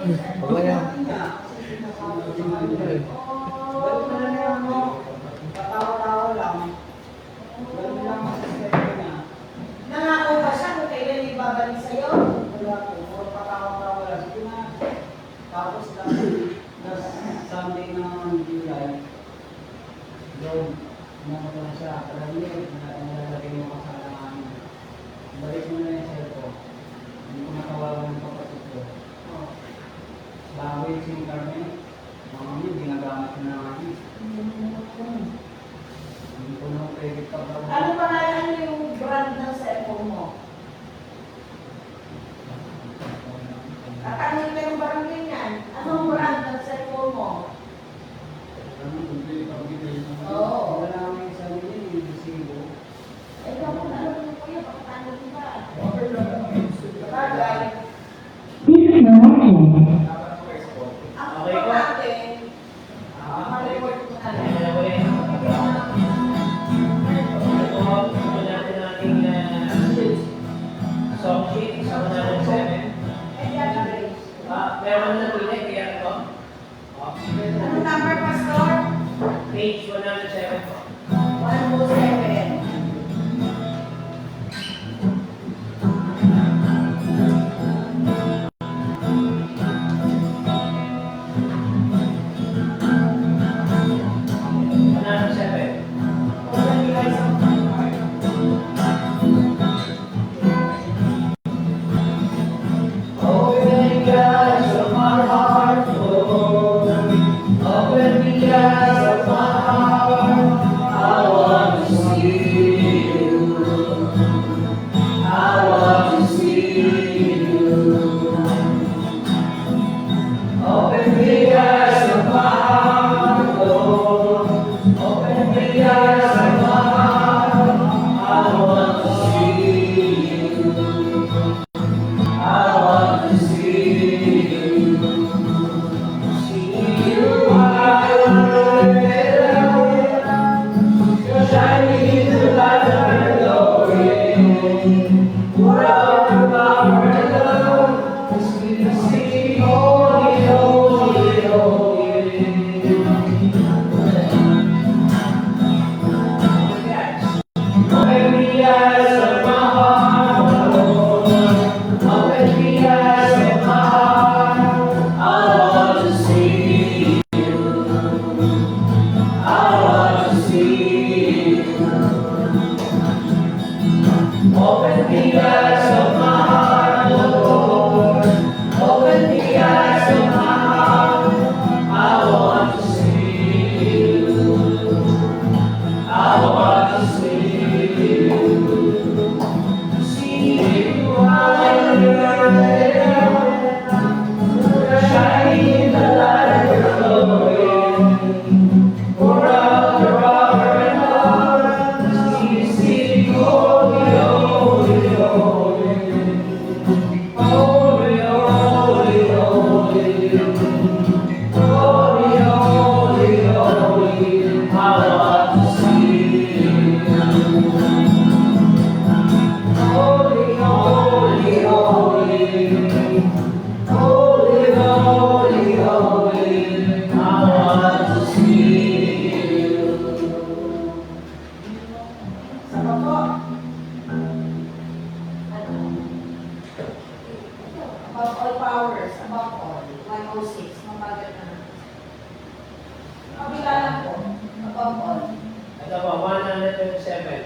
Mamaya. Katawa-tawa lang. Nangako ka siya kung kailan ibabalik sa'yo? Wala po. Puro katawa-tawa lang. Sige na. Tapos last Sunday ng July, doon, naman na siya. Alam niyo, nalalagay mo ka sa alam. Balik mo na yung cellphone. Hindi ko natawagan ng kapatid ko. Bago yung SIM card niya, mga yun, ginagamit na namin. Hindi ko na credit card ako. Ano pa na yung brand ng cellphone mo? Kakanin ka yung barangay niyan. Anong brand ng cellphone mo? Oo. Wala naman yung sabi niya, yung resibo. Eh, kapag alam mo po yun, pakatano mo ba? Okay lang. Bagay. Ang importante, ma-report mo na lang. Song sheet, isama natin 7. Meron na pinay, kaya ito. Anong number, Pastor? Page 107 po. 107. Ito po, 127.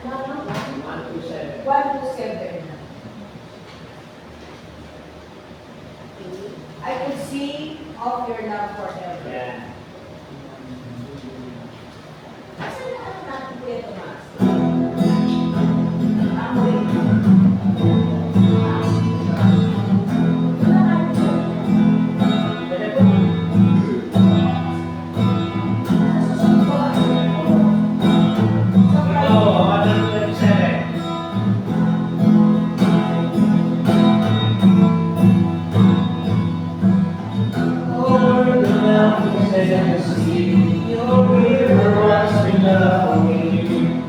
127. 127. I can see of your love forever. Yeah. Kasi ano natin po ito, Mas? Amoy. Your river runs me.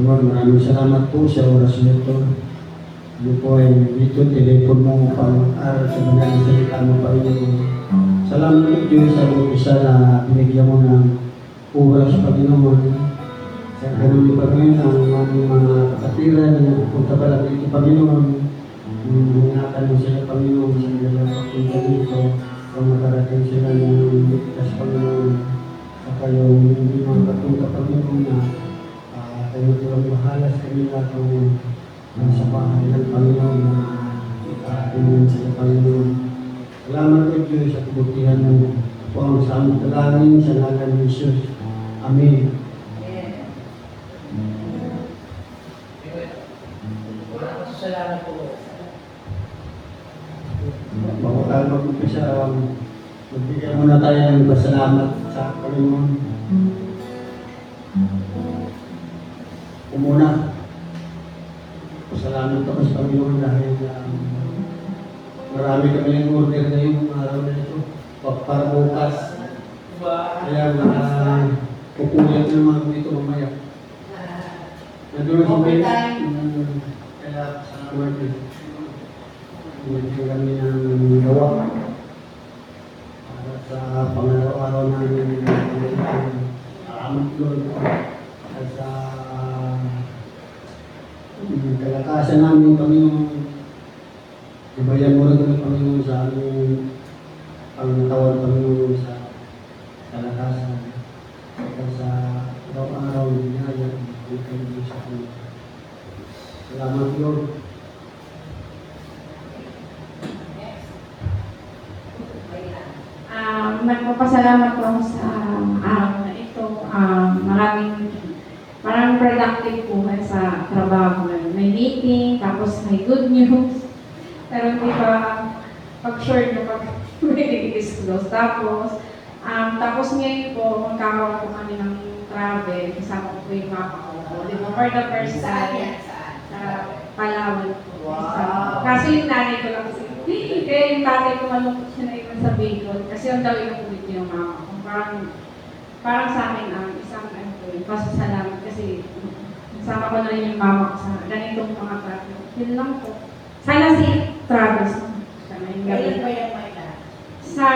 Panginoon, maraming salamat po sa oras nito. Ano po ay dito, telepon mo pang-aral sa mga salita mo, Panginoon. Salamat po Diyos sa mga isa na binigyan mo ng oras, Panginoon. Sa ganun din, Panginoon, ang aming mga kapatiran na pupunta pa lang dito, Panginoon. Ingatan mo sila, Panginoon, sa mga papunta dito. Kung makarating sila ng ligtas, Panginoon. Saka yung hindi makapunta, Panginoon, na kayo tulang bahala sa kanila kung nasa bahay ng Panginoon na ipaatingin sa Panginoon. Salamat po Diyos sa kabutihan mo po ang sa aming dalangin sa ngalan ni Jesus. Amen. Salamat po. Bago tayo mag-umpisa, magbigay muna tayo ng pasalamat sa Panginoon. Umuna, pasalamat ako sa Panginoon dahil marami kami yung order ngayong araw na ito. Para bukas. Kaya pupulit naman dito mamaya. Nandun sa may kaya salamat din. Hindi kami ng gawa. Para sa pangaraw-araw namin salamat doon. At sa kalakasan namin, Panginoon, ibayan mo rin kami, Panginoon, sa aming pangtawad, Panginoon, sa kalakasan. At sa araw-araw, binaya, ibigay mo sa amin. Salamat, Lord. Nagpapasalamat po ako sa araw na ito. Maraming productive po sa trabaho. May meeting, tapos may good news. Pero hindi pa pag-short na pag may disclose. Tapos ngayon po, magkakaroon po kami ng travel. Kasama po yung mama ko. Di ba? For the first time. Sa Palawan po. Wow! Kasi yung nanay ko lang kasi. Kaya yung tatay ko malungkot siya na iwan sa Bicol. Kasi yung daw yung ulit yung mama ko. Parang sa akin isang pasasalamat kasi sama ko na rin yung mama ko sa ganitong mga travel. Yun lang po. Sana si Travis sana yung gabi. Sa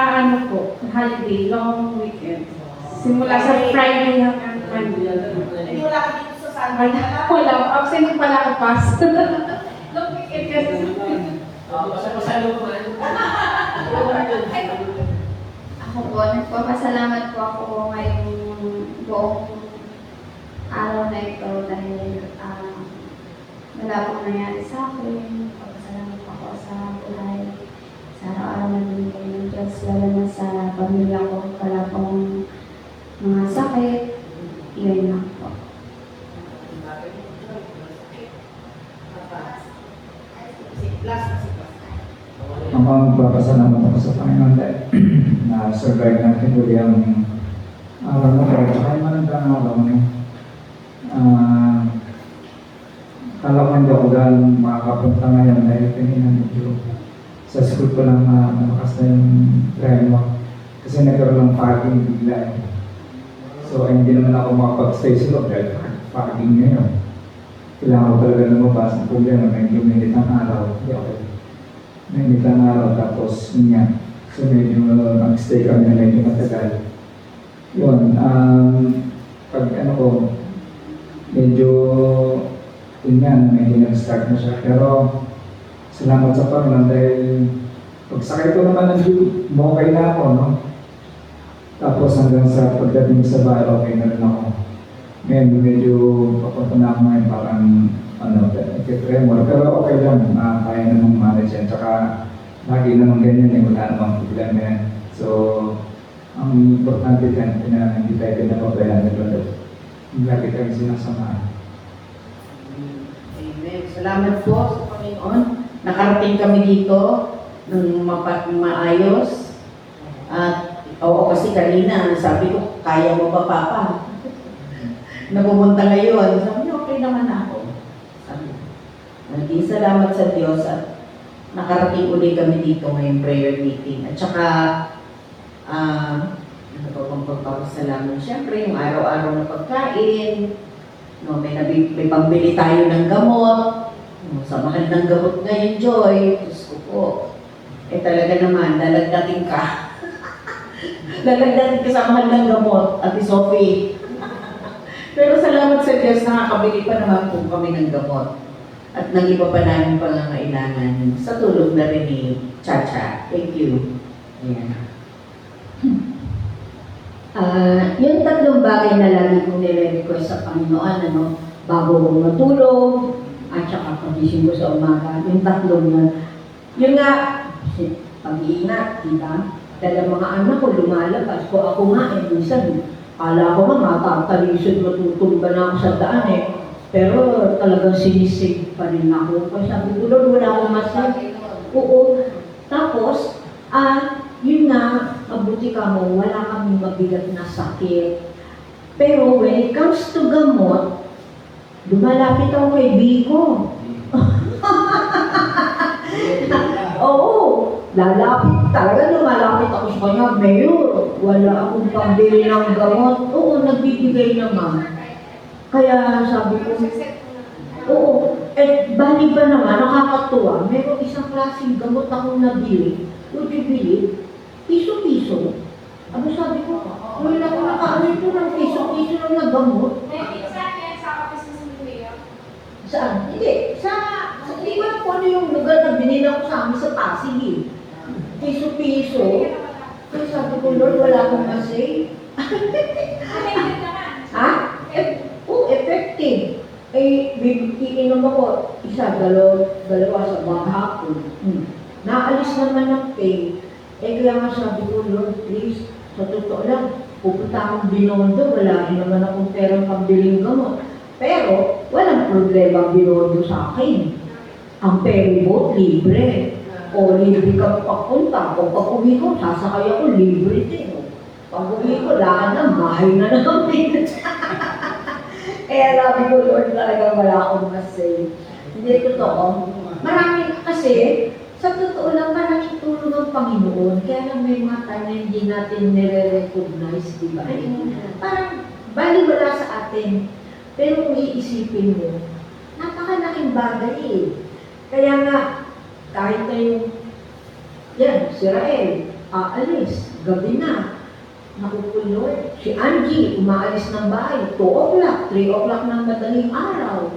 po, holiday, long weekend. Simula sa Friday hanggang Monday. Hindi wala ka dito sa Sunday. Wala, absent pala ako past. Long weekend kasi. Pasalo mo man. Ako po, nagpapasalamat po ako ngayong buong araw na ito dahil wala pong nangyari sa akin. Nagpapasalamat po ako sa buhay, sa araw-araw na binigay ng Diyos, lalo na sa pamilya ko, wala pong mga sakit. Iyon lang po. Ang magpapasalamat ako sa Panginoon dahil na survive natin uli ang araw na po. Tsaka yung magandang araw mo. Kala ko hindi ako dahil makakapunta ngayon dahil kanina medyo sa school ko lang namakas na yung framework. Kasi nagkaroon ng fogging bigla eh. So hindi naman ako makapag-stay sa loob dahil fogging ngayon. Kailangan ko talaga lumabas ng problema, medyo minit ang araw. Hindi okay. May mitang araw tapos niya. So medyo nag-stay kami na medyo matagal. Yun, pag ano ko, medyo yun nga, medyo nag-start na siya. Pero salamat sa Panginoon dahil pagsakay ko naman ng jeep, okay na ako, no? Tapos hanggang sa pagdating sa bahay, okay na rin ako. Ngayon, medyo papunta na ako ngayon parang tremor. Pero okay lang, kaya namang manage yan. Tsaka lagi naman ganyan eh, wala namang problema yan. So, ang importante yan, hindi tayo pinapabayaan ng Lord. Lagi tayo sinasamahan. Amen. Salamat po sa Panginoon. Nakarating kami dito ng maayos. At oo, kasi kanina, sabi ko, kaya mo ba, Papa? Napupunta ngayon. Sabi niya, okay naman ako. Naging salamat sa Diyos at nakarating uli kami dito ngayong prayer meeting. At saka, ano pa bang pagpapasalamat? Siyempre, yung araw-araw na pagkain, No, may pambili tayo ng gamot. No, sa mahal ng gamot ngayon, Joy, Diyos ko po. Eh talaga naman, lalagdating ka. Lalagdating ka sa mahal ng gamot, Ate Sophie. Pero salamat sa Diyos, nakakabili pa naman po kami ng gamot. At ng iba pa namin pangangailangan sa tulong na rin ni Chacha. Thank you. Ayan. Yung tatlong bagay na lagi kong nire-request sa Panginoon, bago kong matulog, at saka pagising ko sa umaga, yung tatlong yun. Yun nga, pag-iingat, diba? Dahil mga anak ko lumalabas ko, ako nga minsan, kala ko nga matatalisod, matutumba na ako sa daan Pero talagang sinisig pa rin ako. Kasi sabi ko, Lord, wala akong masabi. Oo. Tapos, yun nga, mabuti ka mo, wala kaming mabigat na sakit. Pero when it comes to gamot, lumalapit ako kay Biko. Oo, lalapit, talaga lumalapit ako sa kanya, Mayor, wala akong pambili ng gamot. Oo, nagbibigay naman. Kaya sabi ko, oo, bali ba naman, nakakatuwa, meron isang klaseng gamot akong nabili. Would you believe? Piso-piso. Ano sabi ko? Wala ko nakaano ito ng piso-piso lang na gamot. Saan? Hindi. Hindi ko alam kung ano yung lugar na binila ko sa amin sa Pasig. Piso-piso. Kaya sabi ko, Lord, wala akong masay. Ha? Effective. Iinom ako dalawa sa bahapon. Naalis naman ang pain. Kaya nga sabi ko, Lord, please, sa totoo lang, pupunta akong Binondo, wala rin naman akong perang pambiling gamot. Pero, walang problema ang Binondo sa akin. Ang ferry boat, libre. O libre ka papunta. O pag uwi ko, sasakay ako, libre din. Pag uwi ko, lakad na, bahay na namin. Kaya sabi ko, Lord, talaga wala akong masay. Hindi totoo. Marami kasi, sa totoo lang, maraming tulong ng Panginoon. Kaya lang may mga time na hindi natin nire-recognize, di ba? Parang baliwala sa atin. Pero kung iisipin mo, napakalaking bagay Kaya nga, kahit na yung, si Rael, aalis, gabi na. Nakukuloy. Si Angie, umaalis ng bahay, 2 o'clock, 3 o'clock ng madaling araw.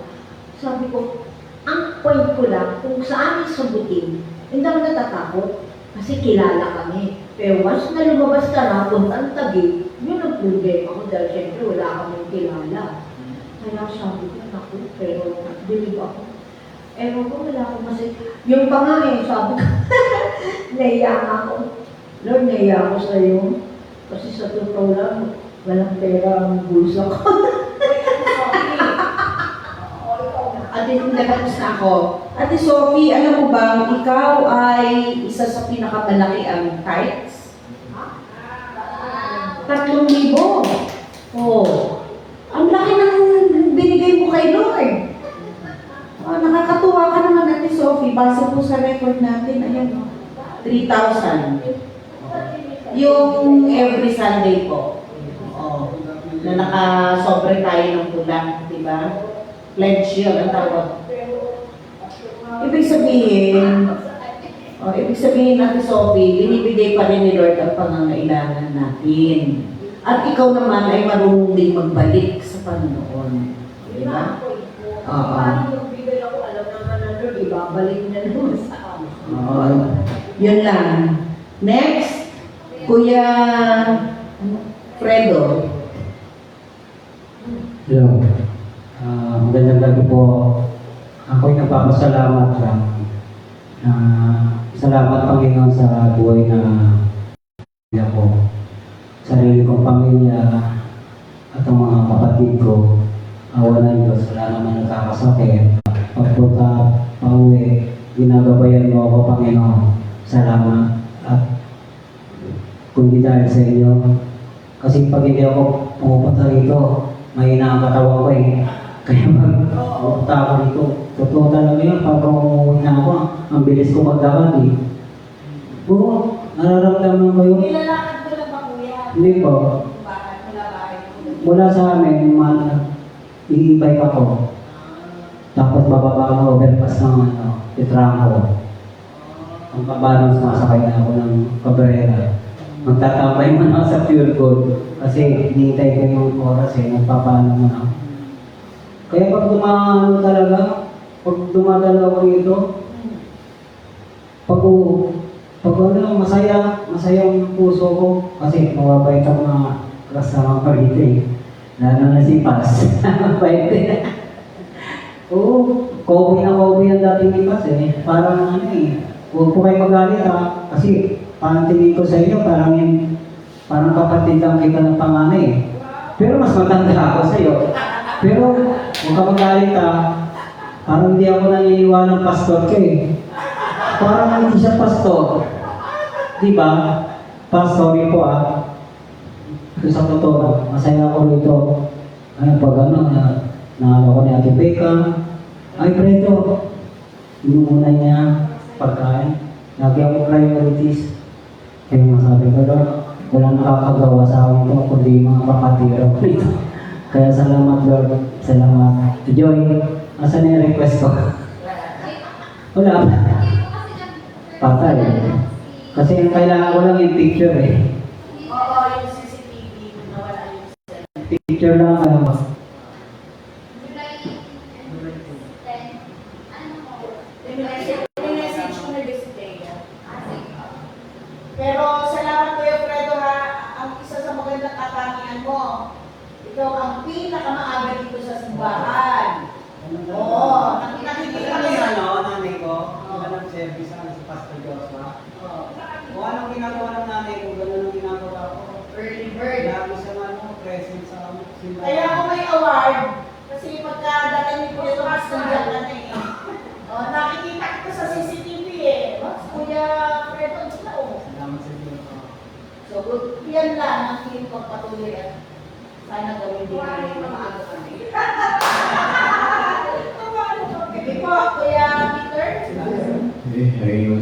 Sabi ko, ang point ko lang, kung saan sagutin, hindi ako natatakot kasi kilala kami. Pero once na lumabas ka na, puntang Taguig, yun ang problema ko dahil syempre wala kaming kilala. Kaya sabi ko, naku, pero bilib ako. Ewan ko, wala akong masay. Yung pa nga sabi ko, naiya ako. Lord, naiya ako sa'yo. Kasi sa totoo lang, walang pera ang bulsa ko. Ate, nagkatapos na ako. Ate Sophie, alam mo ba, ikaw ay isa sa pinakamalaki ang tithes? 3,000. Oh. Ang laki ng binigay mo kay Lord. Nakakatuwa ka naman, Ate Sophie. Base po sa record natin, ayan, 3,000. Yung every Sunday po. Oh. Na nakasobre tayo ng kulang, di ba? Pledge yun ang tawag. Ibig sabihin, Ate Sophie, binibigay pa rin ni Lord ang pangangailangan natin. At ikaw naman ay marunong din magbalik sa Panginoon. Di ba? Oo. Parang bigay ako, alam naman na Lord, ibabalik niya naman sa amin. Oo. Yun lang. Next, Kuya Fredo. Hello. Magandang gabi po. Ako'y nagpapasalamat lang. Salamat Panginoon sa buhay na ako. Sarili kong pamilya at ang mga kapatid ko. Awa na Diyos, wala naman nagkakasakit. Pagpunta, pauwi, ginagabayan mo ako Panginoon. Salamat. At kundi dahil sa inyo. Kasi pag hindi ako pumupunta rito, mahina ang katawan ko Kaya magpunta ako dito. Totoo talaga yun, pag umuwi na ako, ang bilis ko maglakad Oo, nararamdaman ko yun. Nilalakad ko lang ba kuya? Hindi po. Bakit wala bahay? Mula sa amin, i-bike ako. Tapos bababa ako overpass ng Titrangco. Ang kabalang sumasakay na ako ng Cabrera. Magtatambay mo na ako sa Pure Gold. Kasi hinihintay ko yung oras nagpapaano mo na. Kaya pag dumadala ako rito, masaya ang puso ko. Kasi mababait ako mga kasama pa rito Lalo na si Paz. Mabait din. Oo, Kobe ang dating ni Paz Parang huwag po kayo magalit Kasi parang tingin ko sa inyo, parang kapatid lang kita ng panganay Pero mas matanda ako sa iyo. Pero huwag ka magalit Parang hindi ako naniniwalang pastor ko Parang hindi siya pastor. Diba? Pastor ko Sa totoo lang, masaya ako rito. Pag naalala ko ni Ate Becca, ay Preto, inuunay niya pagkain. Lagi ako priorities. Kaya masabi ko doon, walang nakakagawa sa akin ito, kundi mga kapatira ko rito. Kaya salamat Lord, salamat. Joy, asan na yung request ko? Wala. Patay. Kasi ang kailangan ko lang yung picture Oo, yung CCTV, nawala yung Picture lang message ko na display. Pero salamat Kuya Fredo ang isa sa magandang katangian mo. Ikaw ang pinakamaaga dito sa simbahan. Oo, nakikita ko sa nanay ko, nag-service sa Pastor Joshua. Kung anong ginagawa ng nanay ko, gano'n ang ginagawa ko. early bird. Lagi sa present sa simbahan. Kaya ako may award, kasi pagkadala niyo po ito, mas nandiyan ka na nakikita kita sa CCTV Mas Kuya Fredo, sila Salamat sa Diyos. So, yan lang ang feeling pagpatuloy at sana gawin din namin na maaga kami. Hindi po, Kuya Peter.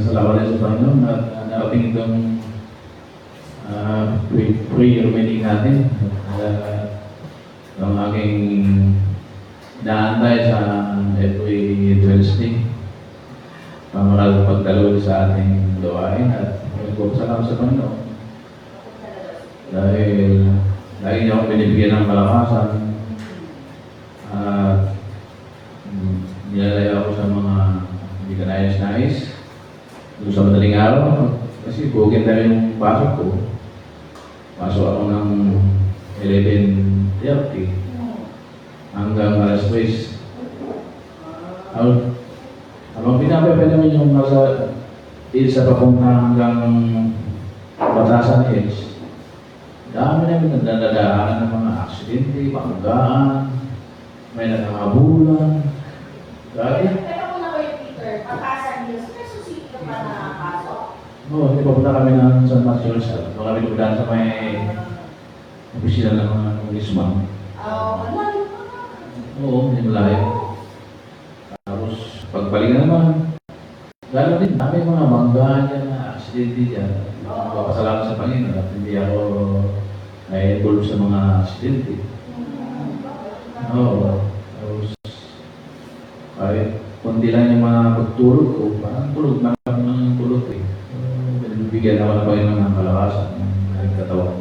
Salamat sa Panginoon at narating itong prayer meeting natin. Ang aking inaantay sa every Wednesday. Maraming pagdalo sa ating gawain at salamat sa Panginoon. Dahil lagi niya akong binibigyan ng malakasan at nilalaya ako sa mga hindi ka nais-nais doon sa madaling araw kasi bugin tayo yung pasok ko. Pasok ako ng 11:30 hanggang alas 3. Habang pinapapay naman yung nasa sa papunta hanggang Batasan Hills, dami namin nagdadaanan ng mga aksidente, panggaan, may nakahabulan. Dahil Pero kung na Kuya Peter, Patasan Hills, may susito ka na pasok. Oo, hindi papunta kami ng San Marcos. Doon kami dumadaan sa may opisina ng mga congressman. Malayo pa nga. Oo, hindi malayo. Tapos, pagbalik na naman, gano'n din, dami mga manggahan dyan na aksidente dyan. Papasalamat sa Panginoon at hindi ako na-involve sa mga aksidente. Oo. Tapos, kahit kundi lang yung mga pagtulog ko, parang tulog na kami ng tulog bigyan naman ng Panginoon ng kalakasan ng aking katawan.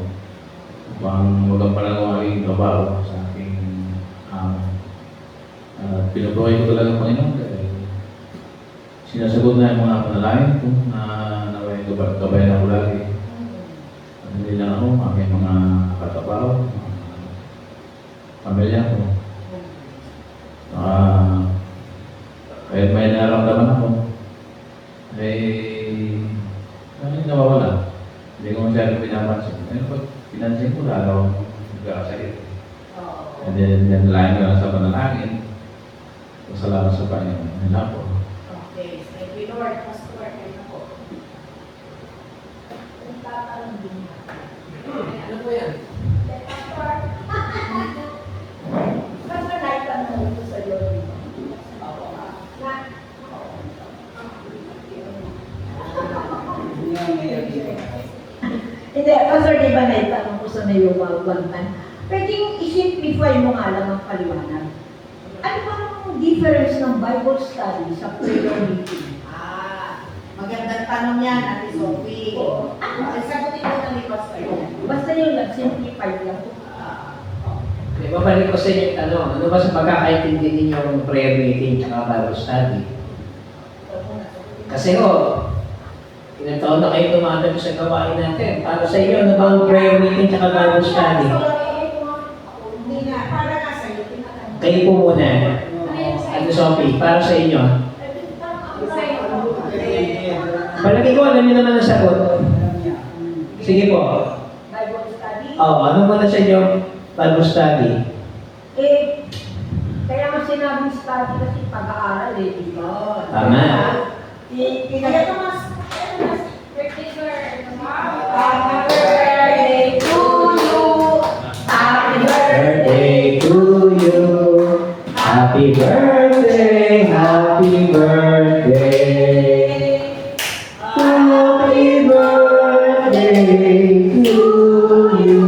Upang huwag pa lang ang aking trabaho sa aking pinubuhay ko talaga ng Panginoon dahil sinasagot na yung mga panalangin ko na naway gabayan ako lagi. At hindi lang ako, aking mga katabaho, pamilya ko. Kahit may nararamdaman ako, hindi nawawala. Hindi ko masyadong pinapansin. Pero pag pinansin ko, lalo nagkakasakit. And then lain ko lang sa panalangin. Salamat sa Panginoon. Yan lang po. Okay, thank you Lord. Pastor, kayo na po. Kung tatanong din niya. Ano po yan? Pastor, Pastor, naitanong ko sa iyo. Hindi, Pastor, di ba naitanong ko sa nayo one time? pwedeng i-simplify mo nga lang ang paliwanag. Ano ba ang difference ng Bible study sa prayer meeting? Magandang tanong yan, Ate Sophie. Sagutin mo na ni Pastor yan. Basta yun lang, simplify lang. Babalik ko sa inyo yung tanong, ano ba sa pagkakaintindi ninyo ng prayer meeting at Bible study? Kasi ilang taon na kayo tumatag sa gawain natin. Para sa inyo, ano ba ang prayer meeting at Bible study? Hindi na, para ka sa'yo. Kayo po muna. Ate Sophie, para sa inyo. Palagi ko, alam niyo naman ang sagot. Sige po. Bible study? Ano muna sa inyo? Bible study. Kaya nga sinabing study kasi pag-aaral di ba? Tama. Kaya ka mas, Birthday girl. Happy birthday to you. Happy Birthday to you. Happy birthday, happy birthday. Happy birthday to you.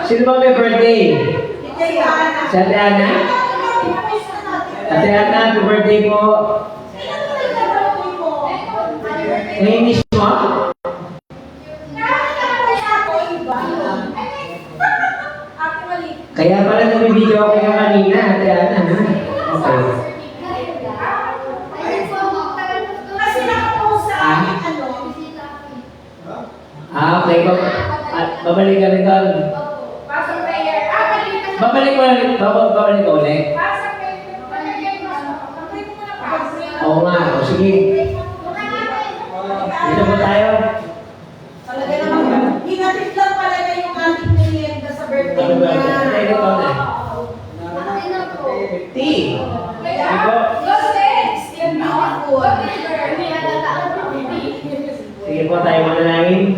Sino ba may birthday? Si Ate Ana? Ate Ana, happy birthday po. Ngayon mismo? Kaya pala nabibideo ako yung kanina, Ate Ana. Okay. Kasi nakapost sa akin, Okay. Babalik ka rin doon. Pastor prayer. Babalik ko ulit. Babalik ko ulit. Pastor prayer. Pagkay mo na pastor. Oo nga. O sige. Dito po tayo. Talaga naman, hinatid lang pala na yung ating merienda sa birthday Ano ba? niya. Tayo ko na. 50. Sige po. Sige po tayo manalangin.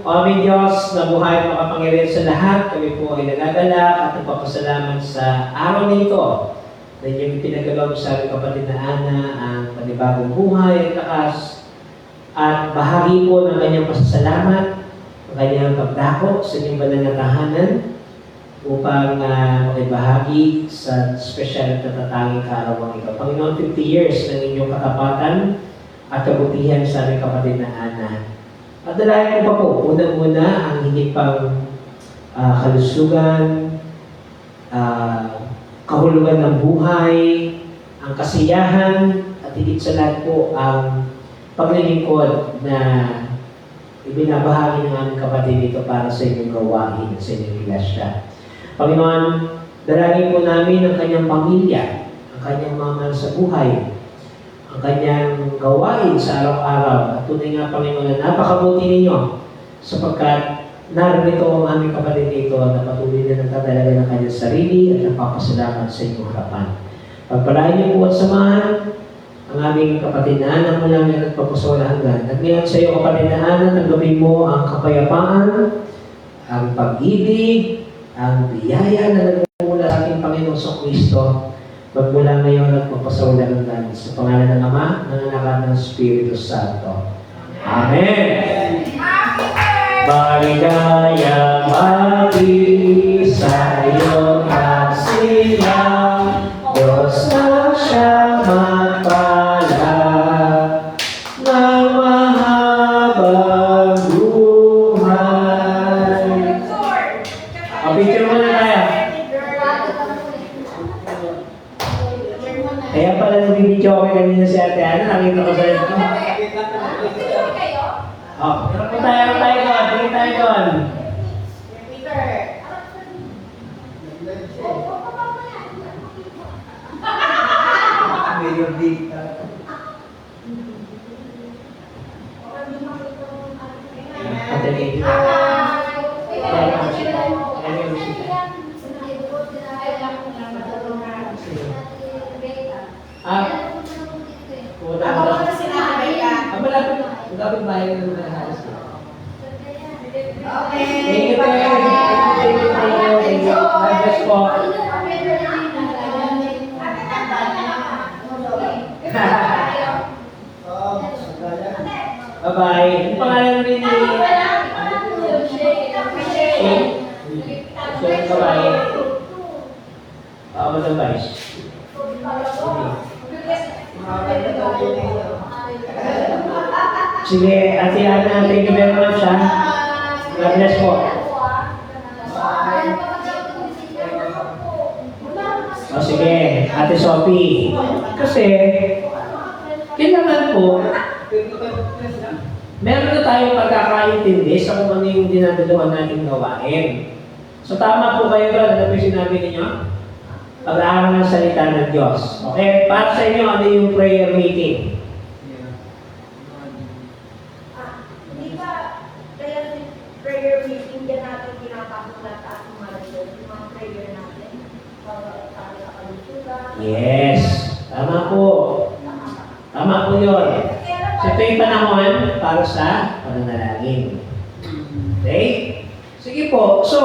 O aming Diyos, na buhay at makapangyarihan sa lahat, kami po ay nagagalak at nagpapasalamat sa araw na ito na inyong pinagalaw sa aming kapatid na Ana ang panibagong buhay at lakas at bahagi po ng kanyang pasasalamat, ang kanyang pagdako sa inyong banal na tahanan upang makibahagi sa special at natatanging kaarawan ito. Panginoon, 50 years ng inyong katapatan at kabutihan sa aming kapatid na Ana. At dalayan ko pa po, unang-una ang higit pang kalusugan, kahulugan ng buhay, ang kasiyahan, at higit sa lahat po ang paglilingkod na ibinabahagi ng aming kapatid dito para sa inyong gawain sa inyong iglesia. Panginoon, dalangin po namin ang kanyang pamilya, ang kanyang mga mahal sa buhay, ang kanyang gawain sa araw-araw. At tunay nga, Panginoon, na napakabuti ninyo sapagkat narito ang aming kapatid dito na patuloy na nagtatalaga ng kanyang sarili at nagpapasalamat sa inyong harapan. Pagpalain niyo po at samahan ang aming kapatid na Ana mula ngayon at papasawala hanggan. At ngayon sa iyo, kapatid na Ana, tanggapin mo ang kapayapaan, ang pag-ibig, ang biyaya na nagmumula sa ating Panginoon sa Kristo. Magmula ngayon at magpasawala hanggan. Sa pangalan ng Ama, ng Anak at ng Espiritu Santo. Amen! Maligayang hati sa iyong kasiyahan, Diyos na siyang magpala ng mahabang buhay. Picture muna tayo. Kaya pala nag-video ako kanina si Ate Ana, nakita ko sa inyo. Tayo doon. Tingin tayo doon. Mayor Dita. Ate Lady. Ako na sinabi ka. Malapit bahay na naman halos. Okay. Thank you, Thank you. God bless po. Bye-bye. Ang pangalan mo rin ni... gawain. Madam Vice. Sige, Ate Ana, thank you very much, ha? God bless po. O sige, Ate Sophie. Kasi, kailangan po, meron na tayong pagkakaintindi sa kung ano yung dinadaluhan natin gawain. So tama po kayo doon, ano po yung sinabi ninyo? Pag-aaral ng salita ng Diyos. Okay, para sa inyo, ano yung prayer meeting? Hindi ba, kaya si prayer meeting yan natin pinapasok lahat at yung mga prayer natin? Para sa kalusugan. Yes, tama po. Tama po yun. So ito yung panahon para sa pananalangin. Okay? Sige po. So,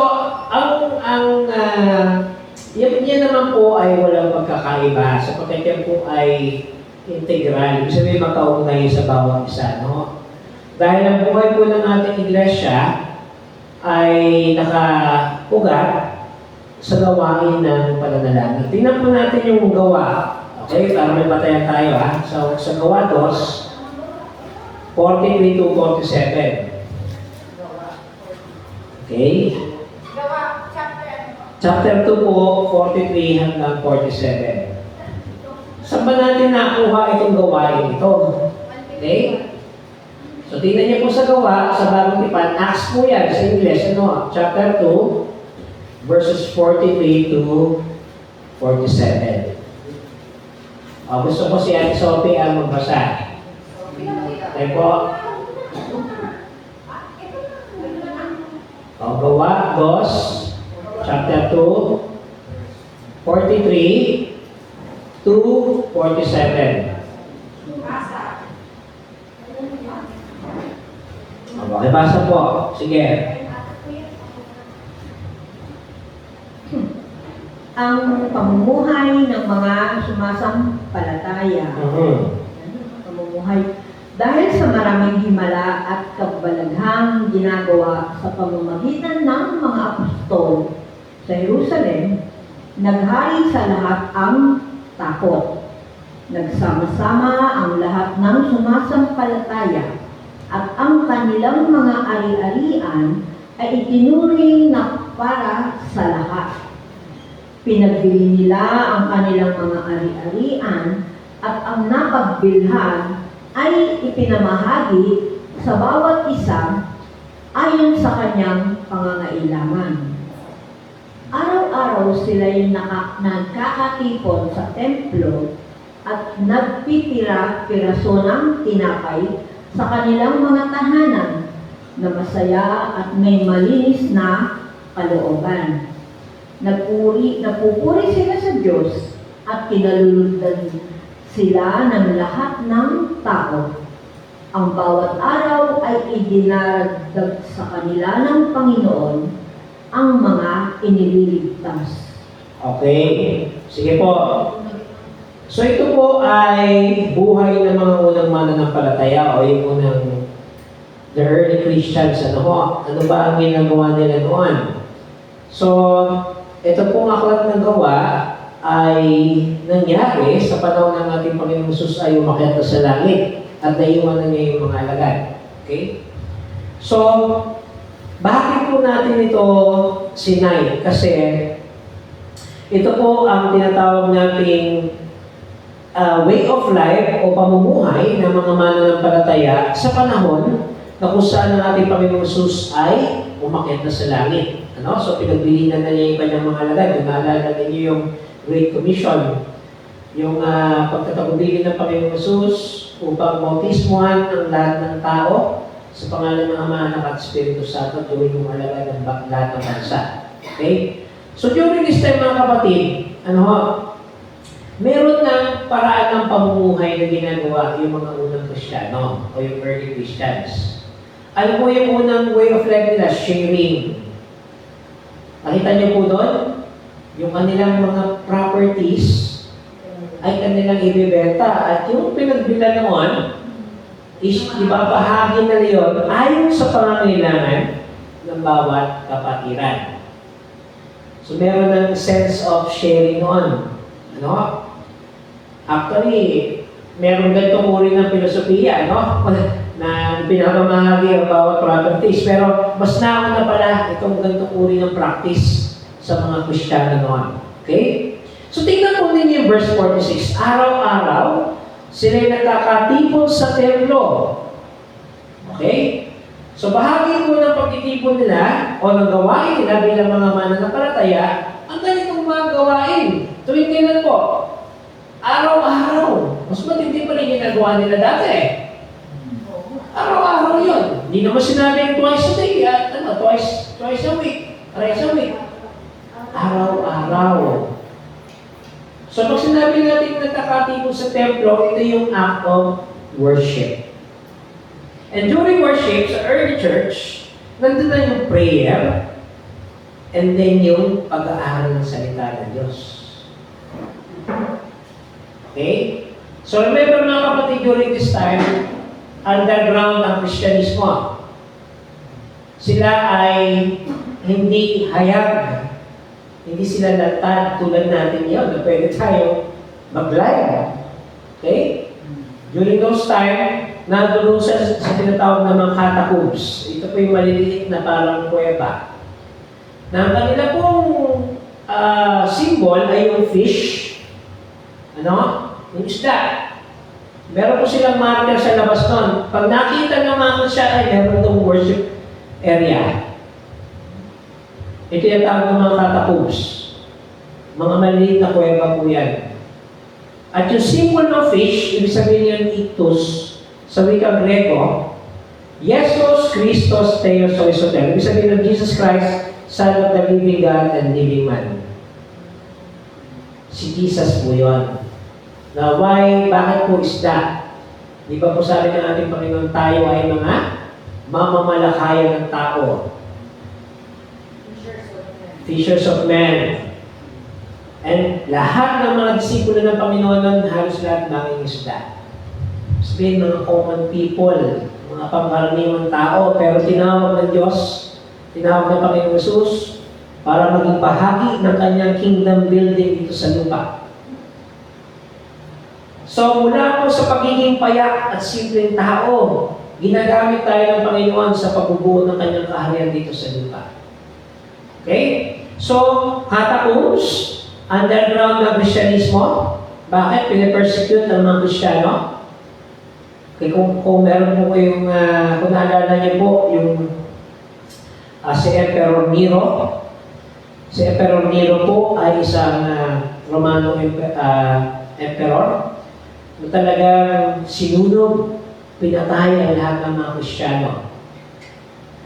yan naman po ay walang pagkakaiba. Sapagkat yan po ay integral. Ibig sabihin magkaugnay sa bawat isa, no? Dahil ang buhay po ng ating iglesia ay nakaugat sa gawain ng pananalangin. Tingnan po natin yung gawa. Okay? Para may batayan tayo, ha? So, sa gawa 2, 43 to 47. Okay? Chapter 2 po, 43 hanggang 47. Saan ba natin nakuha itong gawain ito? Okay? So, tingnan niyo po sa gawa, sa bagong tipan, Acts po yan sa English, ano? Chapter 2, verses 43 to 47. Gusto ko si Ate Sophie ang magbasa. Okay po. Gawa 2, chapter 2, 43 to 47. Okay, basa po. Sige. Ang pamumuhay ng mga sumasampalataya. Pamumuhay. Dahil sa maraming himala at kabalaghang ginagawa sa pamamagitan ng mga apostol sa Jerusalem, naghari sa lahat ang takot. Nagsama-sama ang lahat ng sumasampalataya at ang kanilang mga ari-arian ay itinuring na para sa lahat. Pinagbili nila ang kanilang mga ari-arian at ang napagbilhan ay ipinamahagi sa bawat isa ayon sa kanyang pangangailangan. Araw-araw sila'y nagkakatipon sa templo at nagpipira-piraso ng tinapay sa kanilang mga tahanan na masaya at may malinis na kalooban. Napupuri sila sa Diyos at kinalulundan sila ng lahat ng tao. Ang bawat araw ay idinaragdag sa kanila ng Panginoon ang mga inililigtas. Okay. Sige po. So ito po ay buhay ng mga unang mananampalataya o yung unang the early Christians. Ano ba ang ginagawa nila noon? So, ito pong aklat ng gawa ay nangyari sa panahon ng ating Panginoong Hesus ay umakyat na sa langit at naiwan na niya yung mga alagad. Okay? So, bakit po natin ito sinay? Kasi ito po ang tinatawag nating way of life o pamumuhay ng mga mananampalataya sa panahon na kung saan ang ating Panginoong Hesus ay umakyat na sa langit. Ano? So, pinagbilinan na niya yung kanyang mga alagad. Kung naalala ninyo yung Great Commission, yung pagtatagubilin ng Panginoong Hesus upang bautismuhan ang lahat ng tao sa pangalan ng Ama, Anak at Espiritu Santo tuwing yung alagad ng lahat ng bansa. Okay? So during this time mga kapatid, meron ng paraan ng pamumuhay na ginagawa yung mga unang Kristiyano o yung early Christians. Ano po yung unang way of life nila? Sharing. Nakita niyo po doon? Yung kanilang mga properties ay kanilang ibibenta at yung pinagbila noon is ibabahagi na yun ayon sa pangangailangan ng bawat kapatiran. So meron ng sense of sharing noon. Ano? Actually, meron ganitong uri ng filosofiya, no? Na pinakamahagi ang bawat properties. Pero mas nauna pala itong ganitong uri ng practice sa mga Kristiyano noon. Okay? So tingnan po ninyo yung verse 46. Araw-araw, sila'y nagkakatipon sa templo. Okay? So bahagi po ng pagtitipon nila o ng gawain nila bilang mga mananampalataya, ang ganitong mga gawain. Tuwing kailan po? Araw-araw. Mas matindi pa rin yung nagawa nila dati. Araw-araw yun. Hindi naman sinabing twice a day. Twice a week. Thrice a week. Araw-araw. So pag sinabi natin nagkakatipon sa templo, ito yung act of worship. And during worship sa early church, nandun na yung prayer and then yung pag-aaral ng salita ng Diyos. Okay? So remember mga kapatid, during this time, underground ang Kristyanismo. Sila ay hindi hayag. Hindi sila latad tulad natin yun na pwede tayo mag-live. Okay? During those time, nandun sa tinatawag na mga catacombs. Ito po yung maliliit na parang kuweba. Na ang kanila pong symbol ay yung fish. Ano? Yung isda. Meron po silang marker sa labas nun. Pag nakita naman siya, ay meron itong worship area. Ito yung tawag ng mga catacombs. Mga maliliit na kuweba po yan. At yung symbol ng fish, ibig sabihin yung ictus, sa wikang Grego, Jesus Christos Theos Oisotel. Ibig sabihin ng Jesus Christ, Son of the living God and living man. Si Jesus po yun. Now, bakit po isda? Di ba po sabi ng ating Panginoon, tayo ay mga mamamalakayan ng tao. Fishers of men. And lahat ng mga disipulo ng Panginoon nun, halos lahat maging isda. Sabihin, mga common people, mga pangkaraniwang tao, pero tinawag ng Diyos, tinawag ng Panginoon Jesus, para maging bahagi ng kanyang kingdom building dito sa lupa. So mula po sa pagiging payak at simpleng tao, ginagamit tayo ng Panginoon sa pagbubuo ng kanyang kaharian dito sa lupa. Okay? So, catacombs, underground na Kristyanismo. Bakit? Pinapersecute ng mga Kristiyano. Okay, kung meron po kayong, kung naalala niyo po, yung si Emperor Nero. Si Emperor Nero po ay isang Romano emperor na talagang sinunog, pinatay ang lahat ng mga Kristiyano.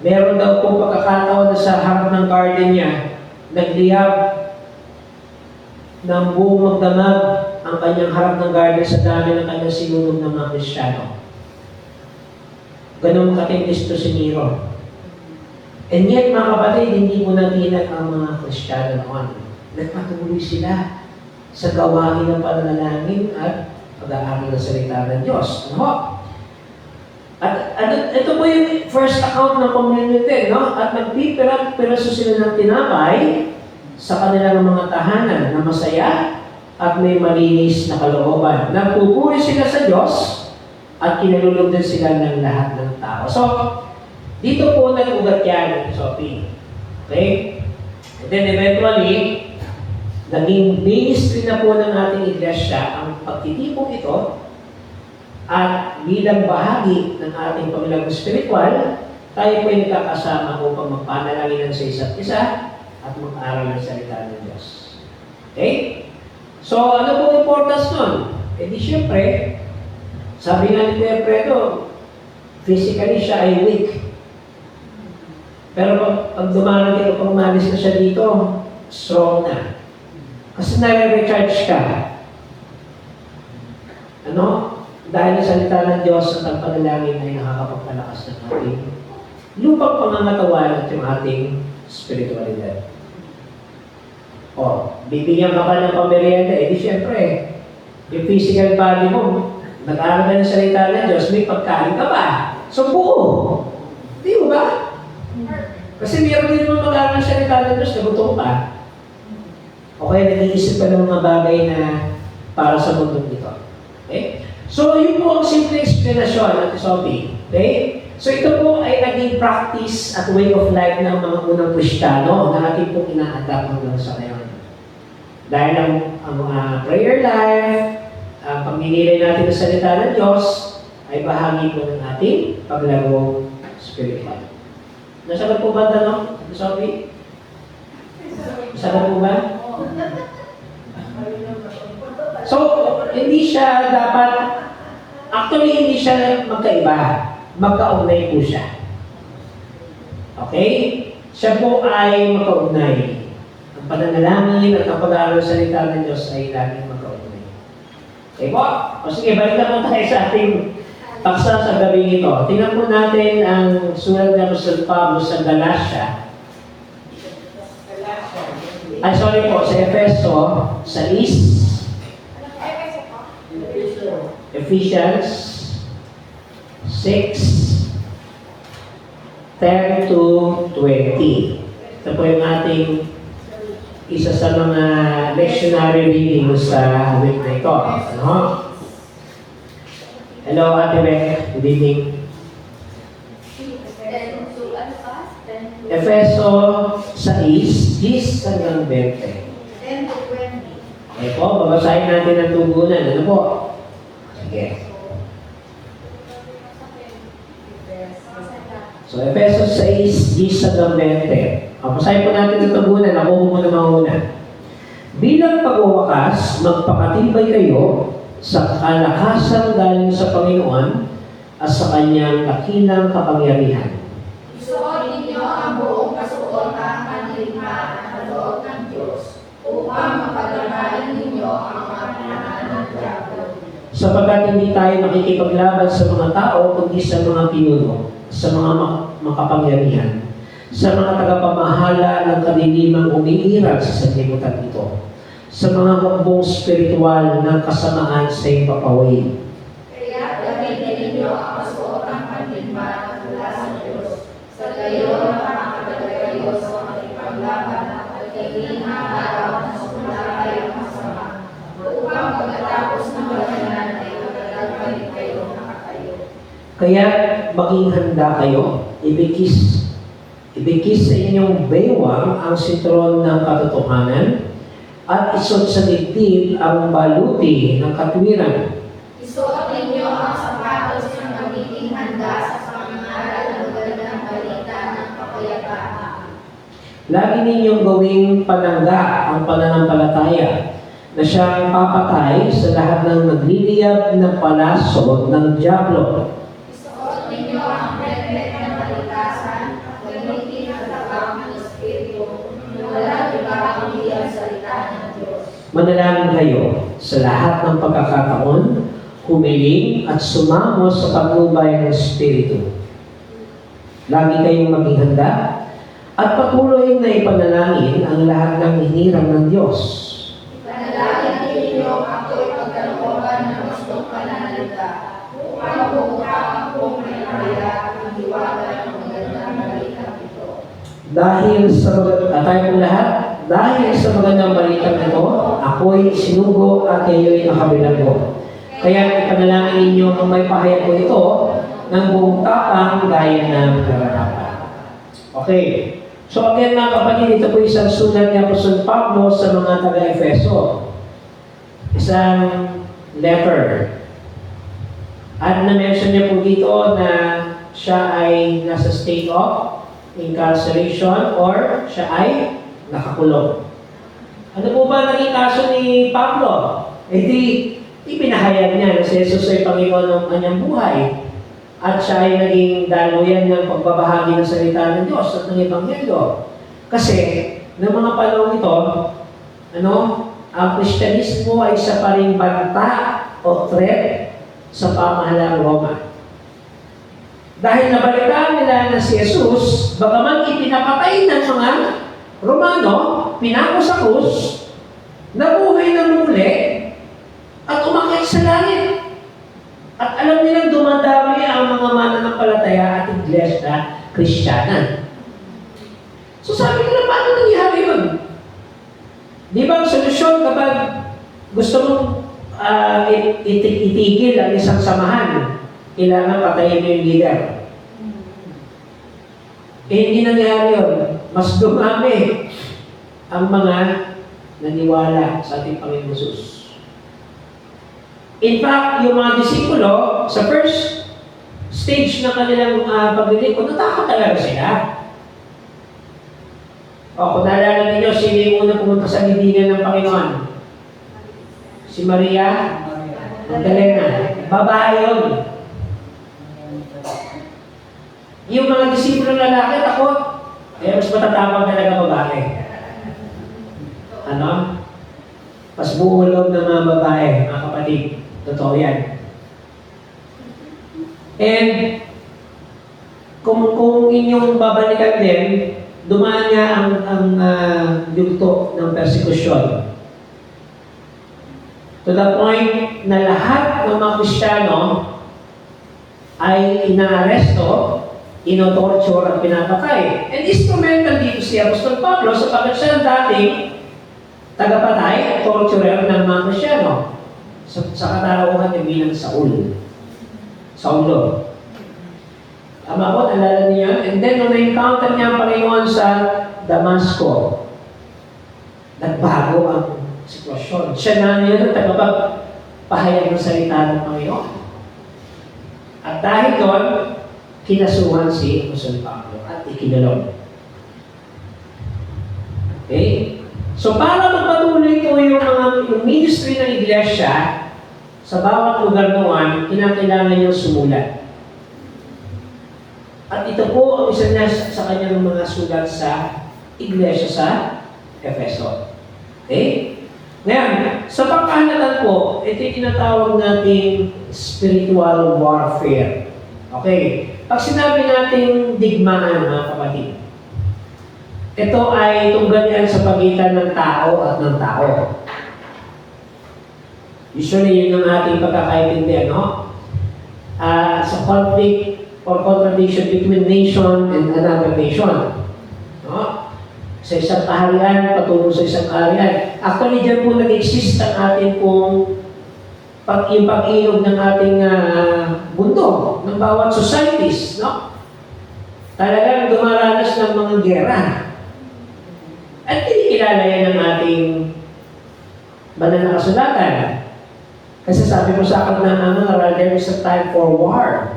Meron daw po pagkakataon na sa harap ng garden niya, nagliyab ng buong magdamag ang kanyang harap ng garden sa dami ng kanyang sinunog ng mga Kristiyano. Ganun katindis to si Nero. And yet, mga kapatid, hindi mo natinag ang mga Kristiyano noon. Nagpatuloy sila sa gawain ng pananalangin at pag-aaral ng salita ng Diyos. No? At ito po yung first account ng community, no? At nagpipiraso sila ng tinapay sa kanilang mga tahanan na masaya at may malinis na kalooban. Nagpupuri sila sa Diyos at kinalulog din sila ng lahat ng tao. So, dito po nag-ugat yan, Sophie. Okay? And then eventually, naging ministry na po ng ating iglesia ang pagtitipong ito. At bilang bahagi ng ating pamilyang spiritual, tayo po ay nagkakasama upang magpanalangin sa isa't isa at mag-aaral ng salita ng Diyos. Okay? So, ano pong importance nun? Eh di syempre, sabi nga ni Kuya Fredo, physically siya ay weak. Pero pag dumarating o pag umalis na siya dito, strong na. Kasi nare-recharge ka. Ano? Dahil sa salita ng Diyos at ang panalangin ay nakakapagpalakas ng ating lupang pangangatawan at yung ating spiritualidad. O, bibigyan ka pa ng pamerienda, eh di syempre, yung physical body mo, nag-aaral ka ng salita ng Diyos, may pagkain ka pa. So, buo. Di ba? Kasi meron din naman mag-aaral ng salita ng Diyos na gutom pa. O kaya nag-iisip ka ng mga bagay na para sa mundong ito. Okay? So, yun po ang simple explanation at Sophie. Okay? So, ito po ay naging practice at way of life ng mga unang Kristiyano na ating pong ina-adapt hanggang sa ngayon. Dahil ang prayer life, ang pagninilay natin ng salita ng Diyos, ay bahagi po ng ating paglago spiritual. Nasagot po ba ito, no? Sophie? Nasagot po ba? So, hindi siya dapat, actually hindi siya magkaiba. Magkaugnay po siya. Okay? Siya po ay magkaugnay. Ang pananalangin at ang pag-aaral ng salita ng Diyos ay laging magkaugnay. Okay po? O sige, balikan mo tayo sa ating paksa sa gabi ito. Tingnan po natin ang sulat ng Apostol Pablo sa Galatia. Ay, sorry po, sa Efeso, sa Ephesians 6, 10 to 20. Ito po yung ating isa sa mga lectionary reading sa week na ito. Ano? Hello, Ate Beck. Good evening. Efeso 6, 10 hanggang 20. 10 to 20. Okay po, babasahin natin ang tugunan. Ano po? Sige. So, Efeso 6, 10 hanggang 20. Babasahin po natin ang tugunan. Ako muna mauna. Bilang pagwawakas, magpakatibay kayo sa kalakasan galing sa Panginoon at sa Kanyang dakilang kapangyarihan. Isuot ninyo ang buong kasuotan at ligma ng loob ng Diyos upang mapaglabanan ninyo ang mga pananan ng diablo. Sapagkat hindi tayo nakikipaglaban sa mga tao, kundi sa mga pinuno, sa mga makapangyarihan, sa mga tagapamahala ng kadiliman umiiral sa sanlibutan ito, sa mga hukbong spiritual ng kasamaan sa ipapawid. Kaya gamitin ninyo ang kasuotang panligma mula sa Diyos, sa gayon makakadala kayo sa makipaglaban at hindi araw na sumalakay ang masama, upang pagkatapos ng labanan ay maglalagpalit kayo nakatayo. Kaya maging handa kayo, ibigkis sa inyong baywang ang sintron ng katotohanan at isot sa dibdib ang baluti ng katwiran. Isuot ninyo ang sapatos ng pagiging handa sa pangangaral ng magandang balita ng kapayapaan. Lagi ninyong gawing panangga ang pananampalataya na siyang papatay sa lahat ng nagliliyab ng palaso ng diablo. Isuot ninyo ang helmet ng kaligtasan, gamitin ang tabang ng Espiritu, na wala ibang hindi ang salita ng Diyos. Manalangin kayo sa lahat ng pagkakataon, humiling at sumamo sa patnubay ng Espiritu. Lagi kayong maging handa at patuloy na ipanalangin ang lahat ng hinirang ng Diyos. Panalangin ninyo ako'y pagkalooban ng gustong pananalita, upang bumutang akong may kaya ang hiwaga ng magandang balita ito. Dahil sa magandang balitang ito, ako'y sinugo at kayo'y nakabilanggo. Kaya ipanalangin ninyo kung may pahayag ko ito ng buong tapang gaya ng karanapan. Okay. So again mga kapatid, ito po isang sulat ni Apostol Pablo sa mga taga-Efeso. Isang letter. At na-mention niya po dito na siya ay nasa state of incarceration or siya ay nakakulong. Ano po ba naging kaso ni Pablo? Eh di, ipinahayag niya na si Jesus ay Panginoon ng kanyang buhay. At siya ay naging daluyan ng pagbabahagi ng salita ng Diyos at ng Ebanghelyo. Kasi, ng mga panahon ito, ang Kristyanismo ay isa pa rin banta o threat sa pamahalang Roma. Dahil nabalitaan nila na si Jesus, bagaman ipinapatay ng mga Romano, pinako sa krus, nabuhay ng muli, at umakyat sa langit. At alam nilang dumadami ang mga mananampalataya at iglesia Kristiyana. So sabi nila, paano nangyari yun? Di ba sa gusto mong itigil ang isang samahan, kailangan patayin mo yung leader. Hindi nangyari yun. Mas dumami ang mga naniwala sa ating Panginoon Jesus. In fact, yung mga disipulo, sa first stage na kanilang paglilingkod, natakot talaga sila. O, kung naalala ninyo, sino yung unang pumunta sa libingan ng Panginoon? Si Maria Magdalena. Babae yun. Yung mga disipulo lalaki, takot. Kaya mas matatapang talaga babae. Ano? Mas buong loob ng mga babae, mga kapatid. Totoo yan. And kung inyong babalikan din, dumaan nga ang yugto ng persekusyon. To the point na lahat ng mga Kristiyano ay inaaresto, inotorture at pinapatay. And instrumental dito si Apostol Pablo sapagkat siya ang dating tagapatay at torturer ng mga Kristiyano sa katauhan niya bilang Saulo. Tama po, nalala niya. And then, nung na-encounter niya ang Panginoon sa Damasco, nagbago ang sitwasyon. Siya na niya ang tagapagpahayag ng salita ng Panginoon. At dahil doon, kinasuhan si Apostol Pablo at ikinalong. Okay? So, para magpatuloy po yung ministry ng iglesia, sa bawat lugar noon, kinakailangan niyang sumulat. At ito po ang isa niya sa kanyang mga sulat sa iglesia sa Efeso. Okay? Ngayon, sa pagkahalatan po, ito yung tinatawag nating spiritual warfare. Okay? Pag sinabi nating digmaan, mga kapatid, ito ay tunggalian sa pagitan ng tao at ng tao. Usually, yun ang ating pagkakaintindi, no? Sa conflict or contradiction between nation and another nation. No? Sa isang kaharian, patungo sa isang kaharian. Actually, dyan po nag-exist ang ating pong yung pag-inog ng ating mundo, ng bawat societies, no? Talagang dumaranas ng mga gera. At kinikilala yan ng ating banal na kasulatan. Kasi sabi ko sa akin na there is a time for war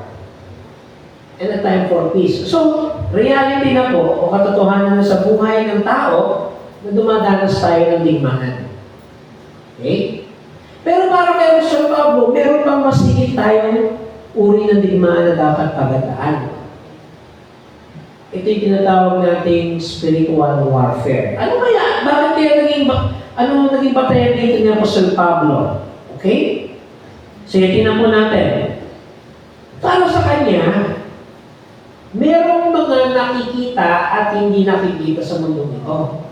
and a time for peace. So, reality na po, o katotohanan na sa buhay ng tao, na dumadanas tayo ng digmaan. Okay? Pero para kay Apostol Pablo, meron pang masigit tayong uri ng digmaan na dapat pagandaan. Ito yung tinatawag nating spiritual warfare. Ano kaya? Bakit kaya naging batayan dito ni Apostol Pablo? Okay? Sige, tingnan po natin. Para sa kanya, merong mga nakikita at hindi nakikita sa mundo nito.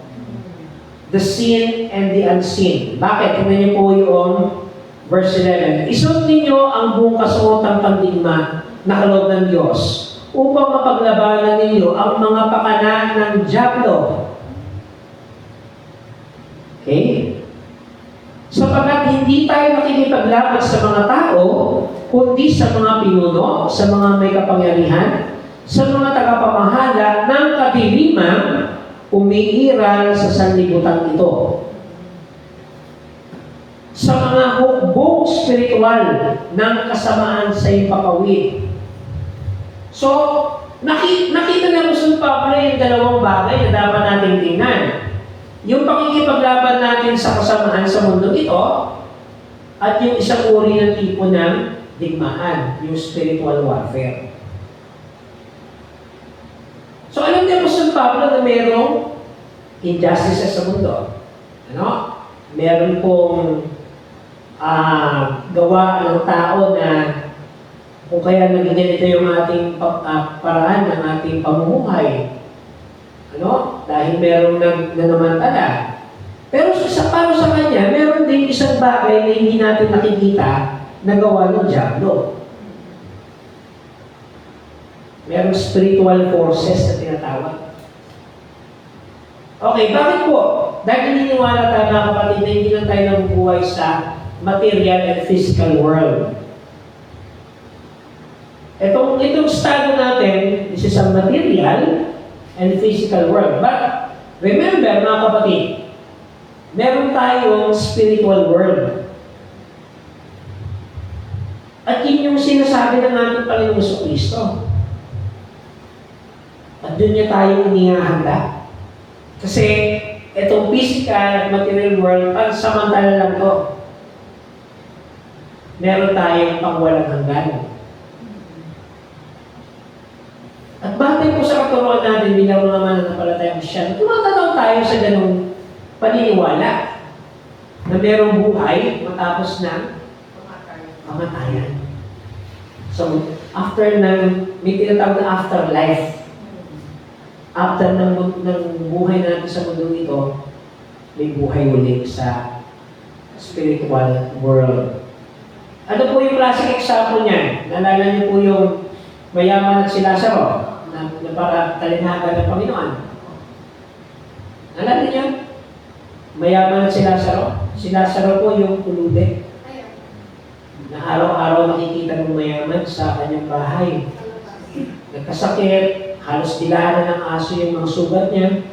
The seen and the unseen. Bakit? Tingnan niyo po yung verse 11. Isuot ninyo ang buong kasuotang pandigma na kaloob ng Diyos upang mapaglabanan ninyo ang mga pakana ng dyablo. Okay? Sapagkat hindi tayo makikipaglaban sa mga tao, kundi sa mga pinuno, sa mga may kapangyarihan, sa mga tagapamahala ng kadiliman, umiiral sa sanlibutan ito. Sa mga hukbong spiritual ng kasamaan sa ipapawid. So, nakita na po sa Pablo yung dalawang bagay na dapat natin tingnan. Yung pakikipaglaban natin sa kasamaan sa mundo ito, at yung isang uri ng tipo ng digmaan, yung spiritual warfare. So, alam niyo po sa Pablo na mayroong injustices sa mundo. Ano? Meron pong gawa ng tao na kung kaya naging ganito yung ating paraan ng ating pamumuhay. Ano? Dahil merong nanamantala. Pero para sa kanya, meron din isang bagay na hindi natin nakikita na gawa ng dyablo. Merong spiritual forces na tinatawag. Okay, bakit po? dahil naniniwala tayo mga kapatid na hindi lang tayo nabubuhay sa material and physical world. Itong estado natin, this is a material and physical world. But remember mga kapatid, meron tayong spiritual world. At yun yung sinasabi ng ating Panginoong Kristo. At doon niya tayo inihahanda. Kasi itong physical at material world, pansamantala lang to. Meron tayong pangwalang hanggan. At batay po sa katuruan natin bilang mga mananampalatayang Kristiyan, tumatanaw tayo sa ganung paniniwala na merong buhay matapos ng kamatayan. So, after may tinatawag na afterlife. After ng buhay natin sa mundo ito, may buhay ulit sa spiritual world. Ano po yung classic example niyan? Naalala niyo po yung mayaman at si Lazaro na para talinaga ng Panginoon. Naalala niyo? Mayaman at si Lazaro. Si Lazaro po yung pulubi na araw-araw nakikita ng mayaman sa kanyang bahay. Nagkasakit, halos dilahan ng aso yung mga sugat niya.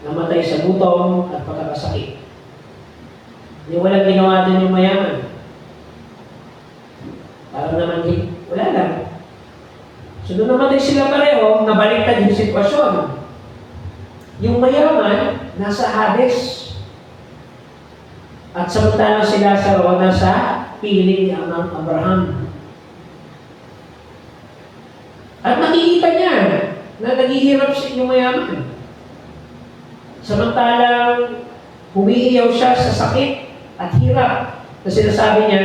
Namatay sa gutom at pagkakasakit. Hindi walang ginawa din yung mayaman. Parang naman wala lang. So doon namatay sila pareho, nabaliktad yung sitwasyon. Yung mayaman, nasa Hades. At samantalang si Lazaro nasa piling ni Amang Abraham. At nakikita niya na naghihirap siya yung mayaman. Samantalang humihiyaw siya sa sakit at hirap na sinasabi niya,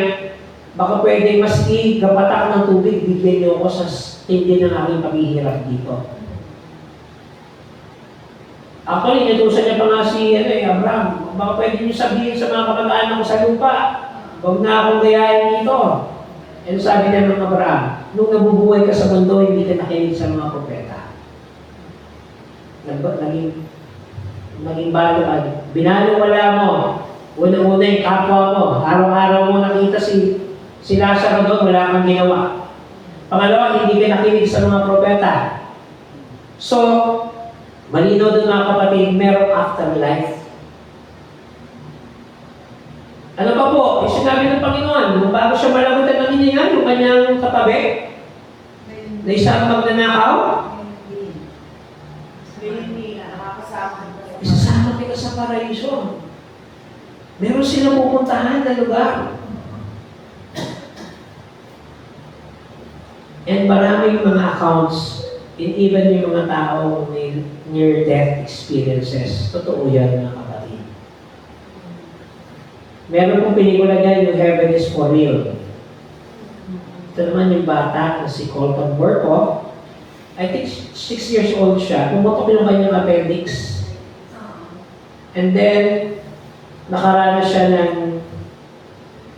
baka pwedeng maski gapatak ng tubig, bigyan niyo ako sa tindi ng aking paghihirap dito. Actually, inutusan niya pa nga si Abraham, baka pwede niyo sabihin sa mga kamag-anak ko sa lupa, huwag na akong gayahin dito. And sabi niya ng Abraham, nung nabubuhay ka sa mundo, hindi ka nakinig sa mga propeta. Naging balo, binaliwala mo. Una-una yung kapwa mo. Araw-araw mo nakita si Lazaro doon, wala kang ginawa. Pangalawa, hindi ka nakinig sa mga propeta. So, malinaw doon mga kapatid, merong afterlife. Ano pa po? Sinabi ng Panginoon, nung bago siya malagutan ng hininga, yung kanyang katabi, na isang magnanakaw, isasama kita sa paraiso. Meron silang pupuntahan na lugar. And maraming mga accounts, and even yung mga tao may near-death experiences, totoo yan mga kapatid. Meron pong pelikula dyan, yung Heaven is for Real. Ito naman yung bata na si Colton Burko. I think 6 years old siya. Pumutok yung kanyang appendix. And then, nakaranas siya ng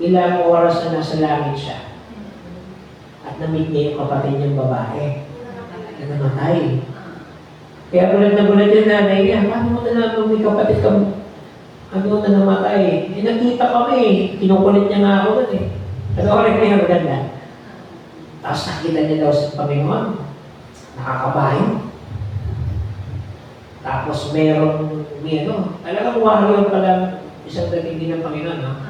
ilang oras na nasa langit siya. At na-meet niya yung kapatid niyang babae na namatay. Kaya bulat na bulat yung nanay niya, paano mo na naman may kapatid ka ano na namatay? Nakita kami, kinukulit niya nga ako doon eh. Nag-orek niya maganda. Tapos nakita niya daw sa Panginoon, nakakabayo. Tapos talagang warrior pala isang dating din ng Panginoon, no?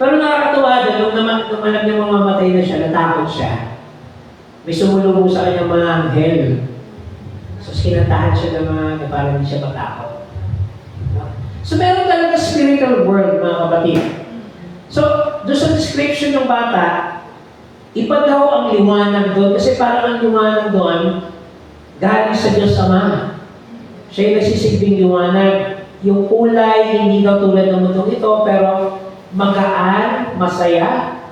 Pero nakakatuwa doon, nung alam niya mamamatay na siya, natakot siya. May sumulubong sa kanyang mga anghel. So, kinatahan siya ng mga parang hindi siya matakot. So, meron talaga spiritual world, mga kapatid. So, doon sa description ng bata, iba daw ang liwanag doon. Kasi parang ang liwanag doon, galing sa Diyos Ama. Siya yung nagsisilbing liwanag. Yung kulay, hindi daw tulad ng mundong ito, pero magaan, masaya.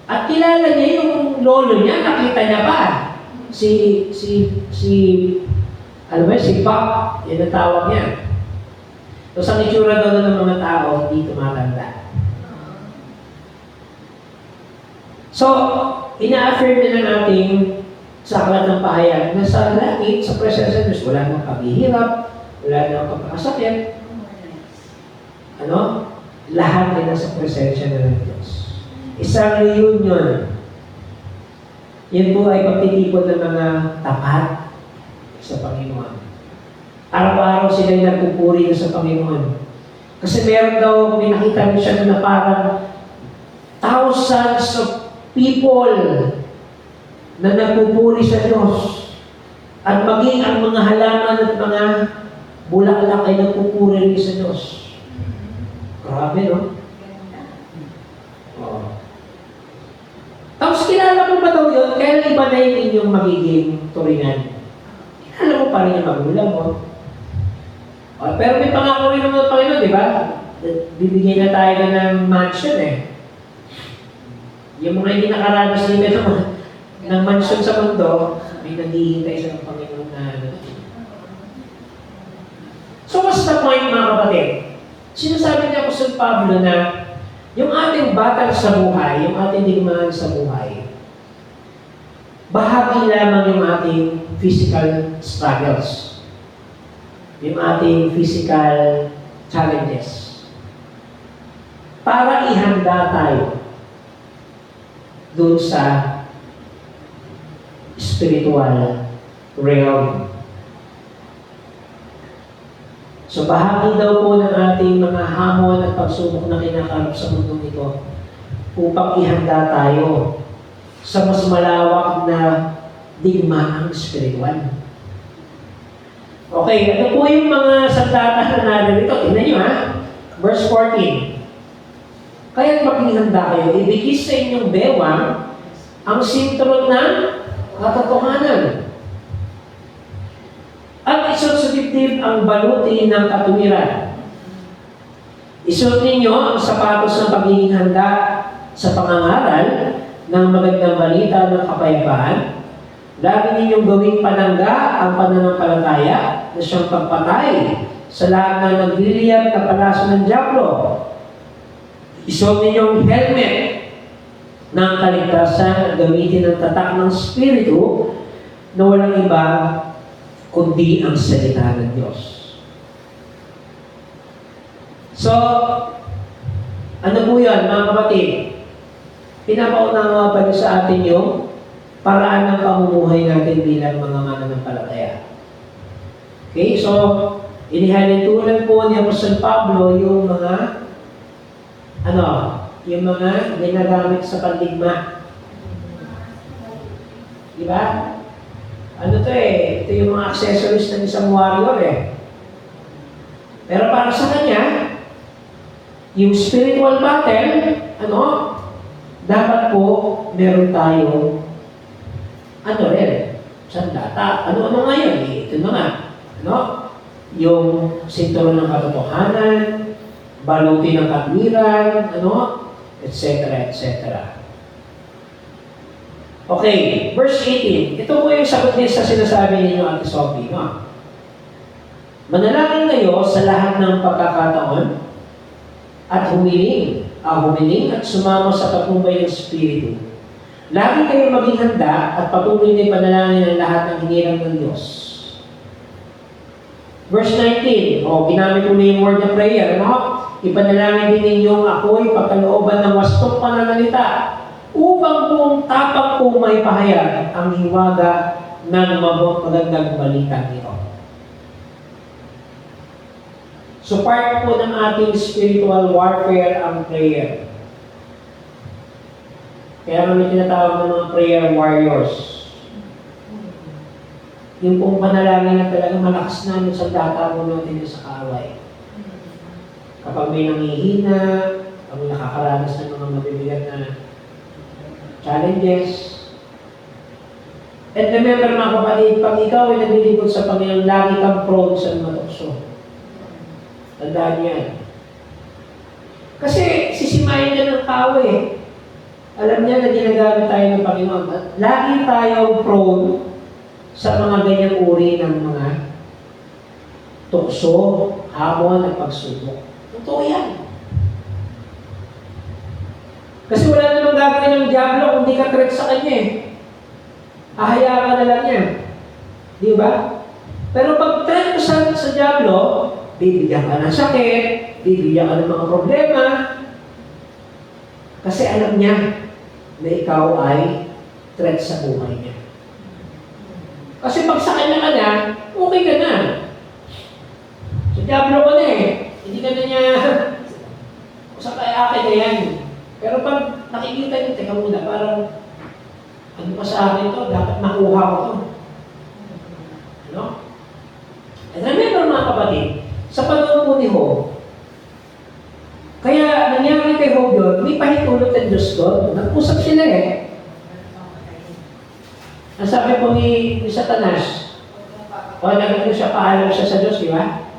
At kilala niya yung lolo niya, nakita niya pa. Si Pop, yun ang tawag niya. So, sa itsura daw ng mga tao, hindi tumatanda. So, ina-affirm na natin sa aklat ng pahayag na sa langit, sa presensya ng Diyos, wala nang paghihirap, wala na akong pagkakasakit. Ano? Lahat ay nasa presensya na ng Diyos. Isang reunion. Yan po ay pagtitipon ng mga tapat sa Panginoon. Araw-araw sila ay nagpupuri na sa Panginoon. Kasi meron daw, may nakita rin siya na parang thousands of people na nagpupuri sa Diyos. At maging ang mga halaman at mga bulaklak ay nagpupuri rin sa Diyos. Grabe, no? Oh. Tapos kilala mo ba daw yun? Kaya iba na yung inyong magiging turingan. Kilala mo pa rin yung magulang mo. Oh, pero may pangako rin naman ng Panginoon, di ba? Bibigyan na tayo ng mansion eh. Yung mga hindi nakaranas nila ng mansion sa mundo, may naghihintay sa Panginoon na ano. So what's the point mga kapatid? Sinasabi niya Apostol Pablo na yung ating battle sa buhay, yung ating digmaan sa buhay, bahagi lamang yung ating physical struggles. Yung ating physical challenges. Para ihanda tayo doon sa spiritual realm. So bahagi daw po ng ating mga hamon at pagsubok na kinakarap sa mundo nito upang ihanda tayo sa mas malawak na digmaang spiritual. Okay, ano po yung mga sandata na narito? Tingnan nyo ha. Verse 14. Kaya't maging handa kayo, ibigis sa inyong bewang ang sintro ng katotohanan. At isuot sa dibdib ang baluti ng katuwiran. Isuot ninyo ang sapatos ng pagiging handa sa pangangaral ng magandang balita ng kapayapaan. Lagi ninyong gawing panangga ang pananampalataya na siyang pagpatay sa lahat ng nagliliyab na palaso ng diablo. Isuot ninyong helmet ng kaligtasan at gamitin ang tatak ng Espiritu na walang iba kundi ang salita ng Diyos. So, ano po yan mga kapatid? Pinapaunawa ba sa atin yung paraan ng pamumuhay natin bilang mga mananampalataya. Okay, so inihalitulan po ni Apostol Pablo yung mga yung mga ginagamit sa pandigma. Di ba? Ano to eh? Ito yung mga accessories ng isang warrior eh. Pero para sa kanya, yung spiritual battle, dapat po meron tayo sandata. Ano ngayon? Ito na nga. Yung sinturon ng katotohanan, baluti ng katwiran, etc., etc. Okay, verse 18. Ito po yung sagot niya sa sinasabi ninyo, Ate Sophie. Manalangin kayo sa lahat ng pagkakataon at humiling at sumama sa patnubay ng Espiritu. Lagi kayong maging handa at patuloy na ipanalangin ang lahat ng hiniram ng Diyos. Verse 19, ginamit ko na yung word na prayer. Ipanalangin din ninyong ako'y pagkalooban ng wastong pananalita upang buong tapang kong maipahayag ang hiwaga ng magandang balita nito. So part po ng ating spiritual warfare ang prayer. Kaya may tinatawag ng mga prayer warriors. Yung pong panalangin na talagang malakas na sa data mo natin sa kaaway. Kapag may nangihina, kapag may nakakaranas ng mga mabibigat na challenges. And remember mga kapatid, pag ikaw ay naglilingkod sa Panginoon, lagi kang prone sa mga tukso. Tandaan yan. Kasi sisimayin niya ng tao eh. Alam niya na ginagamit tayo ng Panginoon. Lagi tayo prone sa mga ganyang uri ng mga tukso, hamon at pagsubok. Totoo yan. Kasi wala namang gagawin ng diablo kung di ka correct sa kanya eh. Ahaya ka na lang yan. Di ba? Pero pag try mo sa Diablo, bibigyan ka ng sakit, bibigyan ka ng mga problema, kasi alam niya na ikaw ay threat sa buhay niya. Kasi pag sa kanya ka na, okay ka na. Sa Diablo ka na eh. Hindi ka na niya, sa kaya akin na yan. Pero pag nakikita niyo, teka muna, parang, ano pa sa akin ito, dapat makuha ko ito. Ano? And remember mga kapatid, sa panahon po ni Job, kaya nangyari kay Job yun, may pahitulot ang Diyos doon. Nag-usap sila eh. Ang sabi po ni Satanas, o nagano siya, paalam siya sa Diyos, di ba?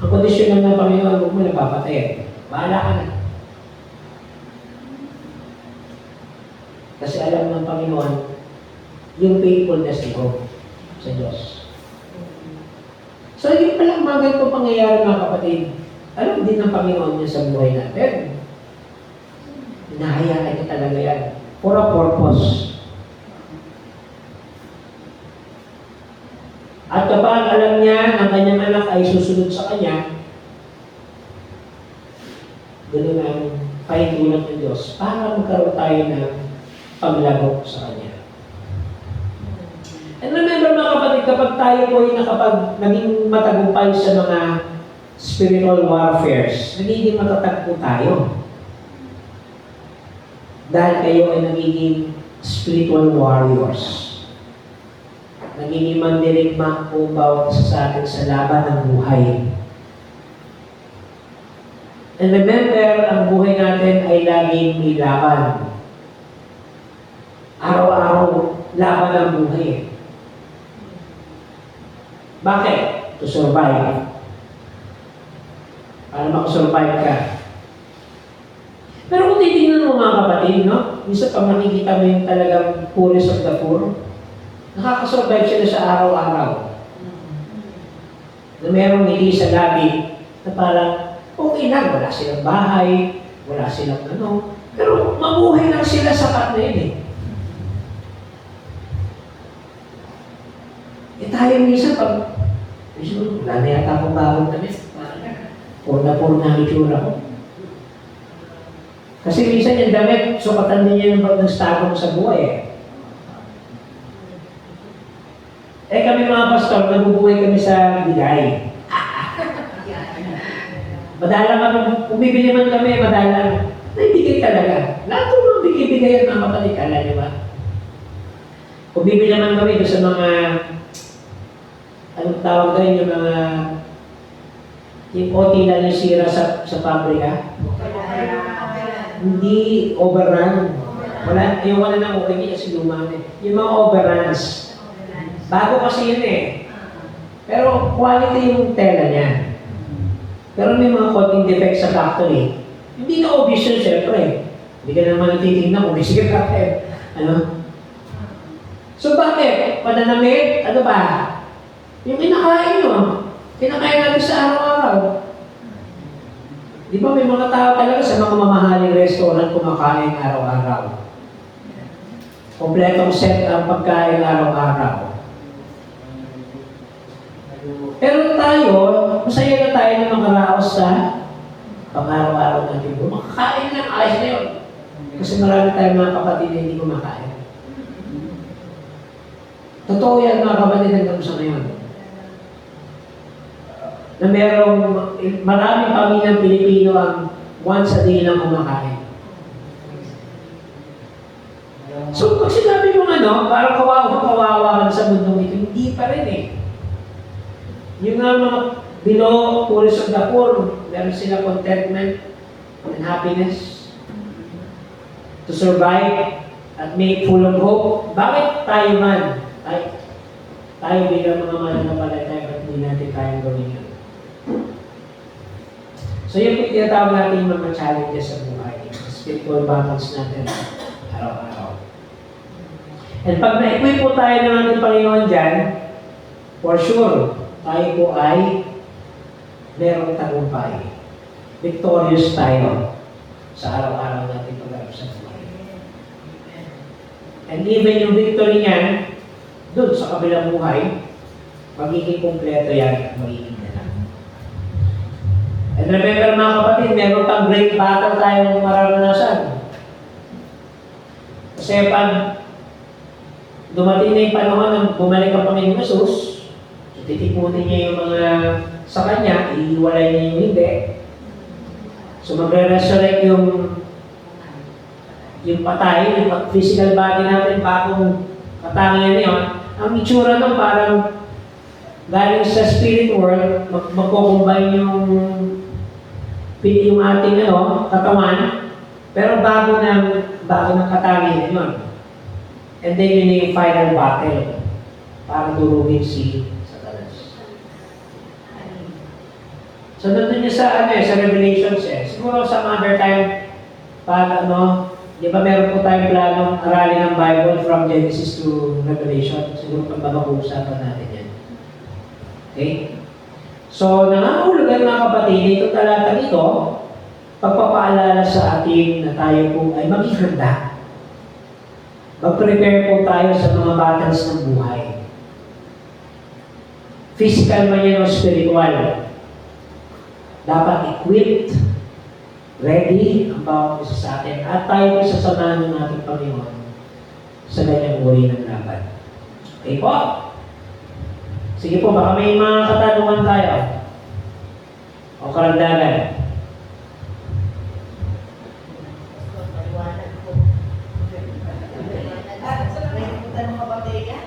Ang kondisyon ng Panginoon, huwag mo napapatay. Bahala ka na. Kasi alam ng Panginoon, yung faithfulness ni Job sa Diyos. So, yung palang mga ganito pangyayari mga kapatid, alam din ng Panginoon niya sa buhay natin. Hinahayaan niya talaga yan. For a purpose. At kapag alam niya na kanyang anak ay susunod sa kanya, ganoon ang pahintulot ng Diyos para magkaroon tayo ng paglago sa kanya. And remember mga kapatid, kapag tayo po ay naging matagumpay sa mga spiritual warfares, nagiging matatag po tayo. Dahil kayo ay nagiging spiritual warriors. Nagiging mandirigma po bawat isa sa atin sa laban ng buhay. And remember, ang buhay natin ay laging may laban. Araw-araw, laban ang buhay. Bakit? To survive. Para makasurvive ka. Pero kung titignan mo mga kapatid, no? Minsan pag nakikita mo yung talagang poorest of the poor, nakakasurvive sila sa araw-araw. Na merong ngiti sa labi na parang okay lang, wala silang bahay, wala silang ano, pero mabuhay lang sila sapat na yun eh. Tayo minsan pag, wala na yata akong bahon na mis, purna-purna ang itsura ko. Kasi minsan yung damit, sukatan din niya ng pag-nagstako sa buhay eh. Kami mga pastor, nabubuhay kami sa bigay. Madalang kami, bumibili man kami, madalang, naibigay talaga. Lahat ng mga bigay-bigayan mga kapatid, alam niyo ba? Kung bibili naman kami doon sa mga, anong tawag doon, yung mga, yung OT na nasira sa pabrika. Hindi overrun. Wala, yung wala nang okay kasi lumamit. Yung mga overruns. Bago kasi yun eh. Pero quality yung tela niya. Pero may mga konting defect sa factory. Hindi na obvious yun, syempre. Hindi ka naman natitignan kung sige ka ano? So bakit? Pananamit? Ano ba? Yung kinakain nyo. Kinakain natin sa araw-araw. Di ba may mga tao talaga sa mga mamahaling restaurant kumakain araw-araw? Kompletong set ang pagkain araw-araw. Pero tayo, masaya na tayo na makaraos sa pang-araw-araw natin. Makakain lang, ayos na yun. Kasi marami tayong mga kapatid na hindi kumakain. Totoo yan mga kapatid hanggang sa ngayon. Na merong maraming pamilyang Pilipino ang once a day lang kumakain. So pag sinabi mo parang kawawa ka sa mundong ito, hindi pa rin eh. Yung mga below, poorest of the poor, meron sila contentment and happiness to survive at make full of hope. Bakit tayo man? Tayo bilang mga mananampalataya, ba't hindi natin kayang gawin yun? So yung tinatawag natin yung mga challenges sa buhay, spiritual battles natin araw-araw. And pag na-equip po tayo ng ating Panginoon dyan, for sure, tayo po ay merong tagumpay. Victorious tayo sa araw-araw natin pag-arap sa buhay. And even yung victory niyan, doon sa kabilang buhay, magiging kumpleto yan at magiging ganap. And remember mga kapatid, meron pang great battle tayong mararanasan. Kasi pag dumating na yung panahon ng bumalik ang Panginoon Jesus, titipunin niya yung mga sa Kanya, iiwalay niya yung hindi. So magre-resurrect yung patay, yung physical body natin, bagong katangian niya. Ang itsura nun parang galing sa spirit world, magkukumbay yung ating katawan, pero bago ng katangian yun. And then yun yung final battle para durugin si Satanas. So nandun niya sa Revelations siguro sa other time, pag di ba meron po tayong planong aralin ng Bible from Genesis to Revelation? Siguro pag-usapan natin yan. Okay? So, nangangahulugan mga kapatid, ito talatang ito, pagpapaalala sa atin na tayo po ay maging handa. Mag-prepare po tayo sa mga battles ng buhay. Physical man yan o spiritual. Dapat equipped, ready ang bawat isa sa atin at tayo isasamahan ng ating Panginoon sa ganyang uri ng laban. Okay po? Sige po, baka may mga katanungan tayo o karagdagan. Tanong ka ba, Teya?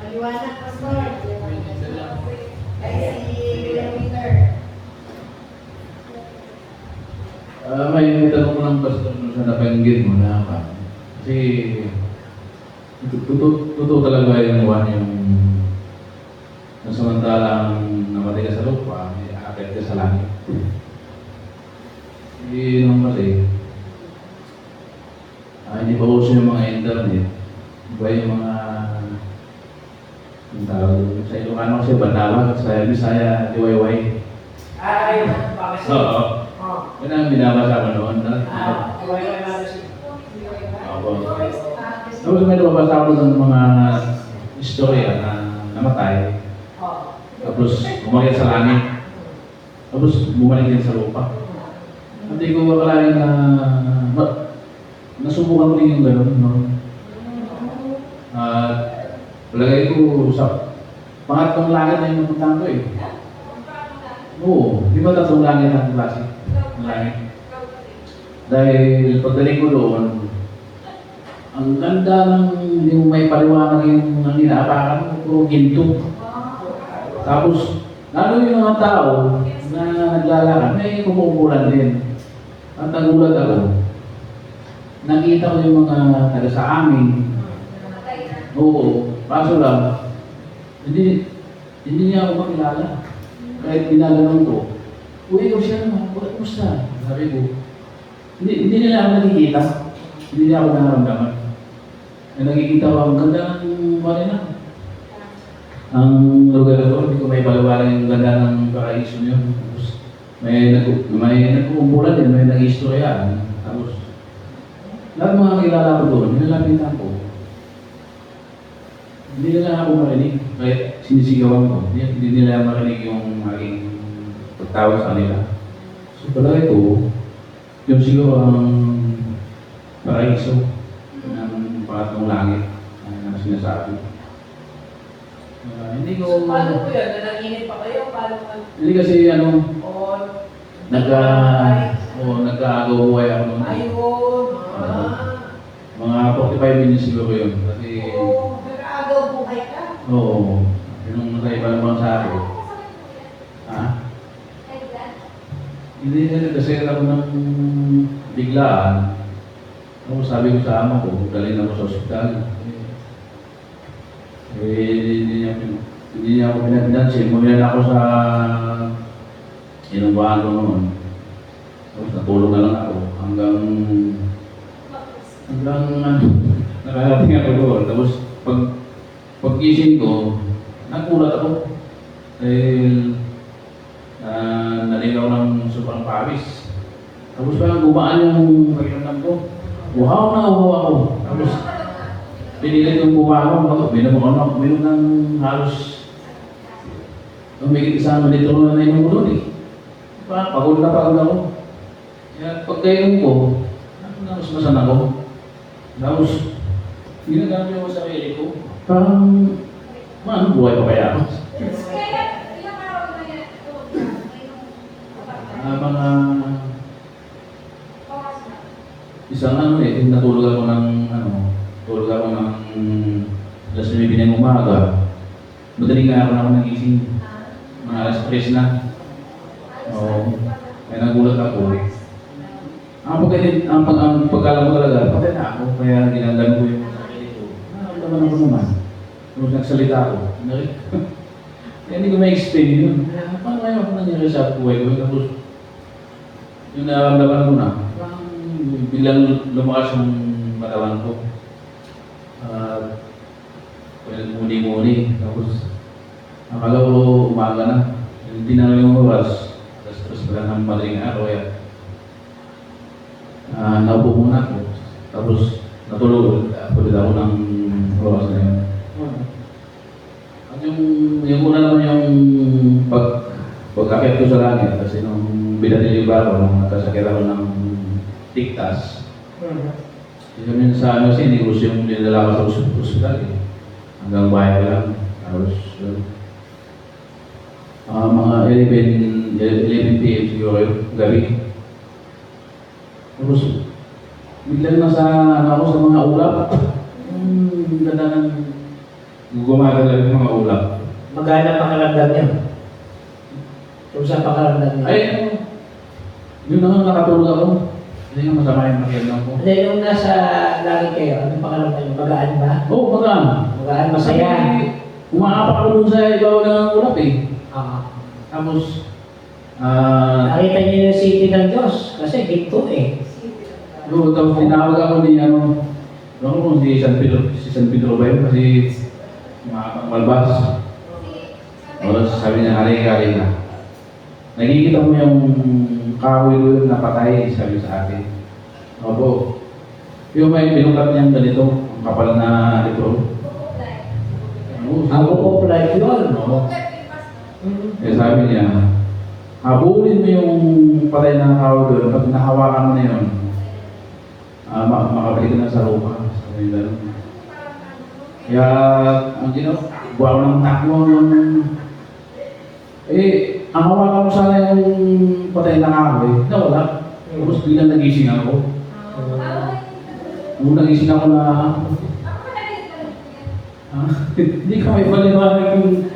Maliwanag, Pastor. Ay, si William Peter. May tanong ko lang pastor sa napanggit mo na kasi totoo talaga yung samantalang namatay ka sa lupa, may aakit ka sa langit. Hindi naman kasi, hindi pa uso yung mga internet, iba yung mga sa Ilocano kasi Banawag, sa Bisaya, Liwayway. Ay, bakit siya? Oo. Yun ang binabasa ko noon. Liwayway natin siya. Tapos may nababasa ko ng mga istorya na namatay. Tapos umakyat sa langit. Tapos bumalik din sa lupa. Hindi ko akalain na nasubukan ko rin yung gano'n. No? Palagay ko sa pangatlong langit na yung napuntahan ko eh. Oo, di ba tatlong langit ang klase? Langit. Dahil pagdating ko doon, ang ganda ng hindi mo may paliwanag yung inaapakan mo, puro ginto. Tapos, lalo yung mga tao na naglalakad, may kumukulan din. At nagulat ako, nakita ko yung mga taga sa amin. Oo, kaso lang, hindi niya ako makilala. Kahit ginaganon ko, uy, siya naman, kumusta? Sabi ko, hindi nila ako nakikita. Hindi niya ako nararamdaman. Nakikita ko, ang ganda ng marina. Ang lugar ko, hindi ko may paliwala yung ganda ng paraiso niyo. Tapos, may nagkukumpulan din, may nag-istorya. Tapos, lahat mga kilala ko doon, nilalapitan ko. Hindi nila ako marinig, kahit sinisigawan ko. Hindi nila marinig yung aking pagtawag sa kanila. So, palagi ko, yung siguro ang paraiso ng pangatlong langit na sinasabi. Hindi ko... Paano po yun? Nananginip pa kayo? Paano ka? Hindi kasi Or... nag-aagaw buhay ako noon. Ayun. Mga 45 minutes siguro yun. Kasi... Nag-aagaw buhay ka? Oo. Yung nakaiba naman sa akin. Ha? Hindi kasi ako ng biglaan. Sabi ko sa ama ko, dalhin ako sa ospital. Hindi niya ako pinagdansin. Mumilan ako sa inubahan ko noon. Tapos natulog na lang ako hanggang nakarating ako doon. Tapos paggising ko, nagulat ako. Dahil naligaw ng sobrang pawis. Tapos parang gumaan yung pakiramdam ko. Uhaw ako. Tapos pinilit yung buha ko. Minom ng halos umigit sa amin dito na inom ko doon eh. Pagod na pagod ako. Kaya pagkainom ko, namasmasan ako. Tapos, ginagamit ako sa sarili ko. Parang, buhay pa kaya ako? Mga isang natulog ako ng alas 9 ng umaga. Madaling nga ako nagising. Mga alas 3 na. Oo. Kaya nagulat ako. Ang pagkalam ko talaga, patay na ako. Kaya ginagano ko yung sarili ko. Naramdaman ako naman. Tapos nagsalita ako. Kaya hindi ko ma-explain yun. Paano kaya ako nangyari sa buhay ko? Tapos yung naramdaman ko na, parang biglang lumakas yung katawan ko. Muni-muni. Tapos akala ko umaga na. Hindi na lang yung oras. Tapos pala ng madaling araw. Naupo muna ako. Tapos natulog. Pulit ako ng oras na yun. At yung una naman yung pag-akit ko sa langit. Kasi nung binatili ba ako, nung nakasakit ako ng tiktas. Kasi minsan sa hindi ko yung nilalakad sa ospital eh. Hanggang bahay ko lang. Tapos, mga 11 p.m. siguro gabi. Tapos, biglang nasa ako sa mga ulap. Ganda ng gumagalaw yung mga ulap. Magana pakaramdam niya. Kung saan pakaramdam niya. Ay, yun na nga nakatulog ako. Hindi nga masama yung makialam ko. Hindi, nung nasa langit kayo, anong pakaramdam niyo? Magaan ba? Oo, magaan. Magaan, masaya. Umaapak ako dun sa ibaw ng ulap eh. Tapos, Nakita niyo yung city ng Diyos kasi ginto eh. tapos tinawag ako ni kung si San Pedro ba yun kasi malbas. Tapos sabi niya, hari na. Nakikita mo yung kahoy doon na patay, sabi sa akin. Opo. Yung may binukat niyang ganito, ang kapal na libro. Ako po like yun. Eh sabi niya, habulin mo yung patay na kahoy doon, pag nahawakan mo na yun, makabalik ka na sa lupa. Sabi niya gano'n. Kaya, ang buwan ko ng takbo ang hawakan mo sana yung patay na kahoy, nawala. Tapos biglang nagising ako. Nung nagising ako na, hindi ka may paliwanag yung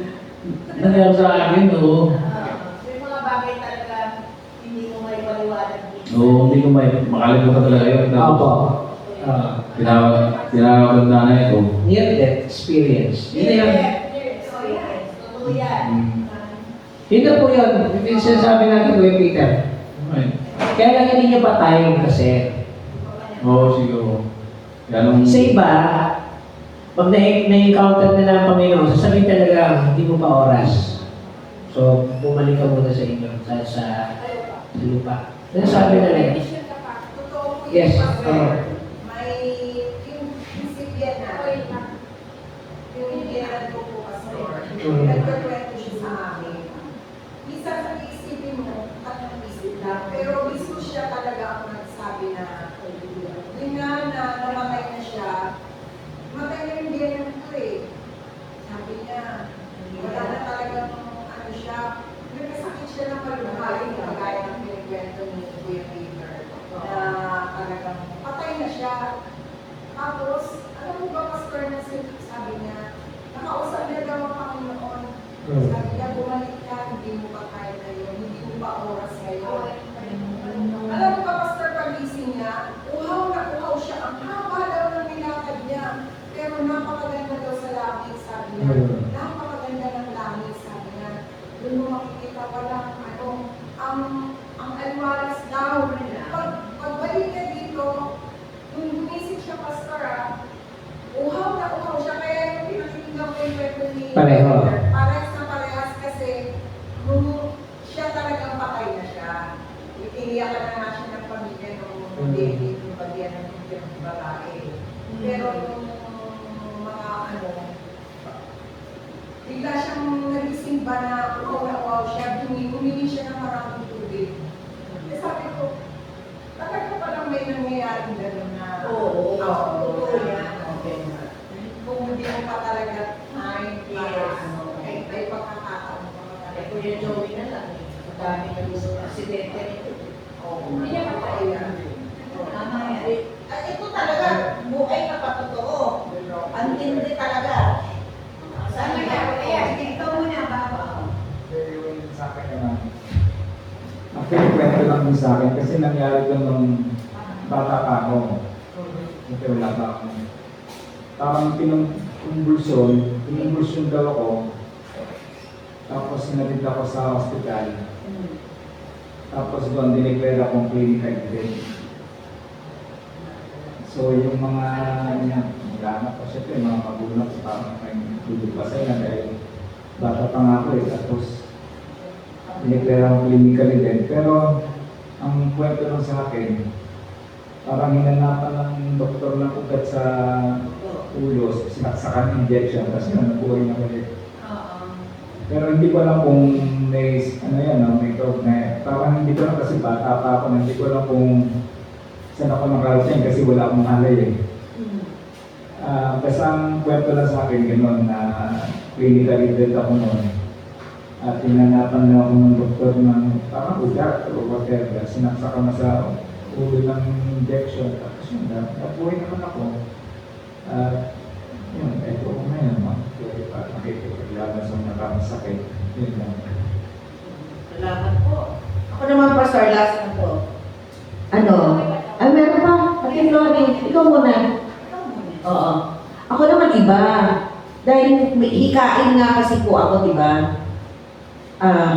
nangyari sa akin, oo. May mga bagay talaga hindi mo may paliwanag. Oo, hindi ko makalimutan talaga yun. Opo. Tinawag ng nanay ko. Near-death experience. Yun na yun. Totoo yan. Yun na po yun. Yung sinasabi natin Kuya Peter. Okay. Kaya lang hindi niyo patayin kasi. Oo, siguro. Kaya nung... Sa iba, pag na-encounter na ng Panginoon, sasabihin talaga, hindi mo pa oras. So, bumalik ka muna sa inyo, sa lupa. Sinasabi na lang. Totoo po Yes. may yung recipient na yung indian ko po kasi nagkakwento siya sa amin. Minsan nag-iisipin mo at nag-isip lang, pero mismo siya talaga ang nagsabi na yun nga na namatay na siya, matay na yung indian ko eh. Sabi niya, wala na talagang ano siya, nagkasakit siya ng malumay, kagaya ng pinikwento ni Kuya Peter, na talagang patay na siya. Tapos, alam mo ba, Pastor, na sabi niya, nakausap niya daw ang Panginoon. Sabi niya, bumalik ka, hindi mo pa kaya ngayon, hindi mo pa oras ngayon. Alam mo ba, Pastor, pagising niya, uhaw na uhaw siya, ang haba daw ng nilakad niya. Pero napakaganda daw sa langit, sabi niya. Napakaganda ng langit, sabi niya. Doon mo makikita walang ang alwaras daw. Pagbalik niya dito, nung gumising siya, Pastor, uhaw na uhaw siya. Kaya yung pinakinggan ko yung kwento ni Pareho. Parehas na parehas kasi nung siya talagang patay na siya. Iniyakan na nga siya ng pamilya nung baby, yung bagyan ng babae. Pero yung mga bigla siyang nagising ba na yung gano'n na... Oo, totoo yan. Okay. Kung hindi mo pa talaga Yes. may pagkakataon mo pa talaga. Kuya Joey na lang. Ang dami na gusto ng aksidente nito. Oo. Hindi niya patay yan. Tama yan. Ito talaga, buhay na patotoo. Ang hindi talaga. Saan niya? Ayan, ikaw muna bago ako. Pero yung sa akin naman, ang pinikwento lang din sa akin kasi nangyari doon nung bata pa ako. Kasi wala pa ako. Parang pinumbulsyon daw ako. Tapos sinabit ako sa hospital. Tapos doon dineclare akong clinical dead. So yung mga nagana ko, syempre mga magulang ko parang may dudod pa sa'yo na dahil bata pa nga ako eh. Tapos dineclare akong clinically dead. Pero ang kwento lang sa akin, parang hinanapan ng doktor ng ugat sa ulo, sinaksakan ng injection, tapos nabuhay na ulit. Pero hindi ko alam kung may, may tawag na, parang hindi ko alam kasi bata pa ako, hindi ko alam kung saan ako nakarating kasi wala akong alay eh. Basta ang kwento lang sa akin gano'n na clinically dead ako noon. At hinanapan na ako ng doktor ng parang ugat o whatever, sinaksakan na sa ulo ng injection, tapos yun, nabuhay naman ako. Yun, eto ko ngayon, pwede pa nakikipaglaban sa mga sakit. Yun lang. Salamat po. Ako naman, Pastor, last na po. Meron pa. Pati Florine, ikaw muna. Oo. Ako naman iba. Dahil may hikain nga kasi po ako, di ba?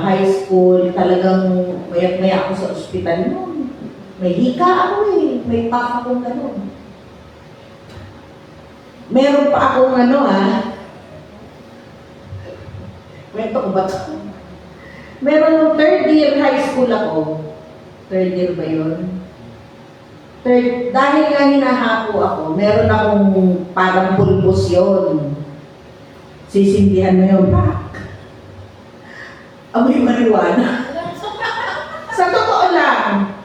High school, talagang mayak-maya ako sa ospital noon. May hika ako eh. May pack akong gano'n. Meron pa akong kwento ko ba ito? Meron nung third year high school ako. Third year ba yun? Dahil nga hinahapo ako, meron akong parang pulbos yun. Sisindihan mo yun, pak. Amoy marijuana. Sa totoo lang,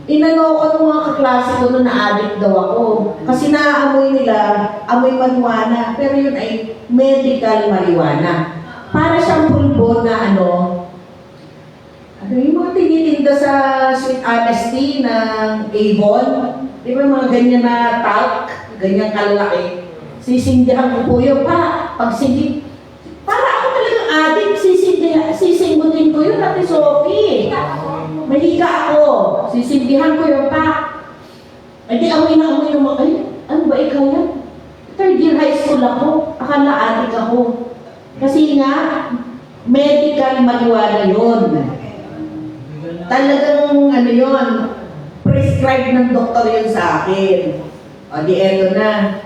inano ko ng mga kaklase ko nung na-addict daw ako. Kasi naaamoy nila, amoy marijuana. Pero yun ay medical marijuana. Para siyang pulbo na yung mga tinitinda sa Sweet Honesty ng Avon. Di ba yung mga ganyan na talc, ganyan kalaki. Sisindihan ko po yun pa. Pag para ako talagang addict, sisingutin ko yun, Ate Sophie. Mahiga ako. Sisindihan ko yung pa. Ay, di amoy na amoy ng mga, ano ba ikaw yan? Third year high school ako. Akala adik ako. Kasi nga, medical marijuana yun. Talagang, yun, prescribed ng doktor yun sa akin. O, di eto na.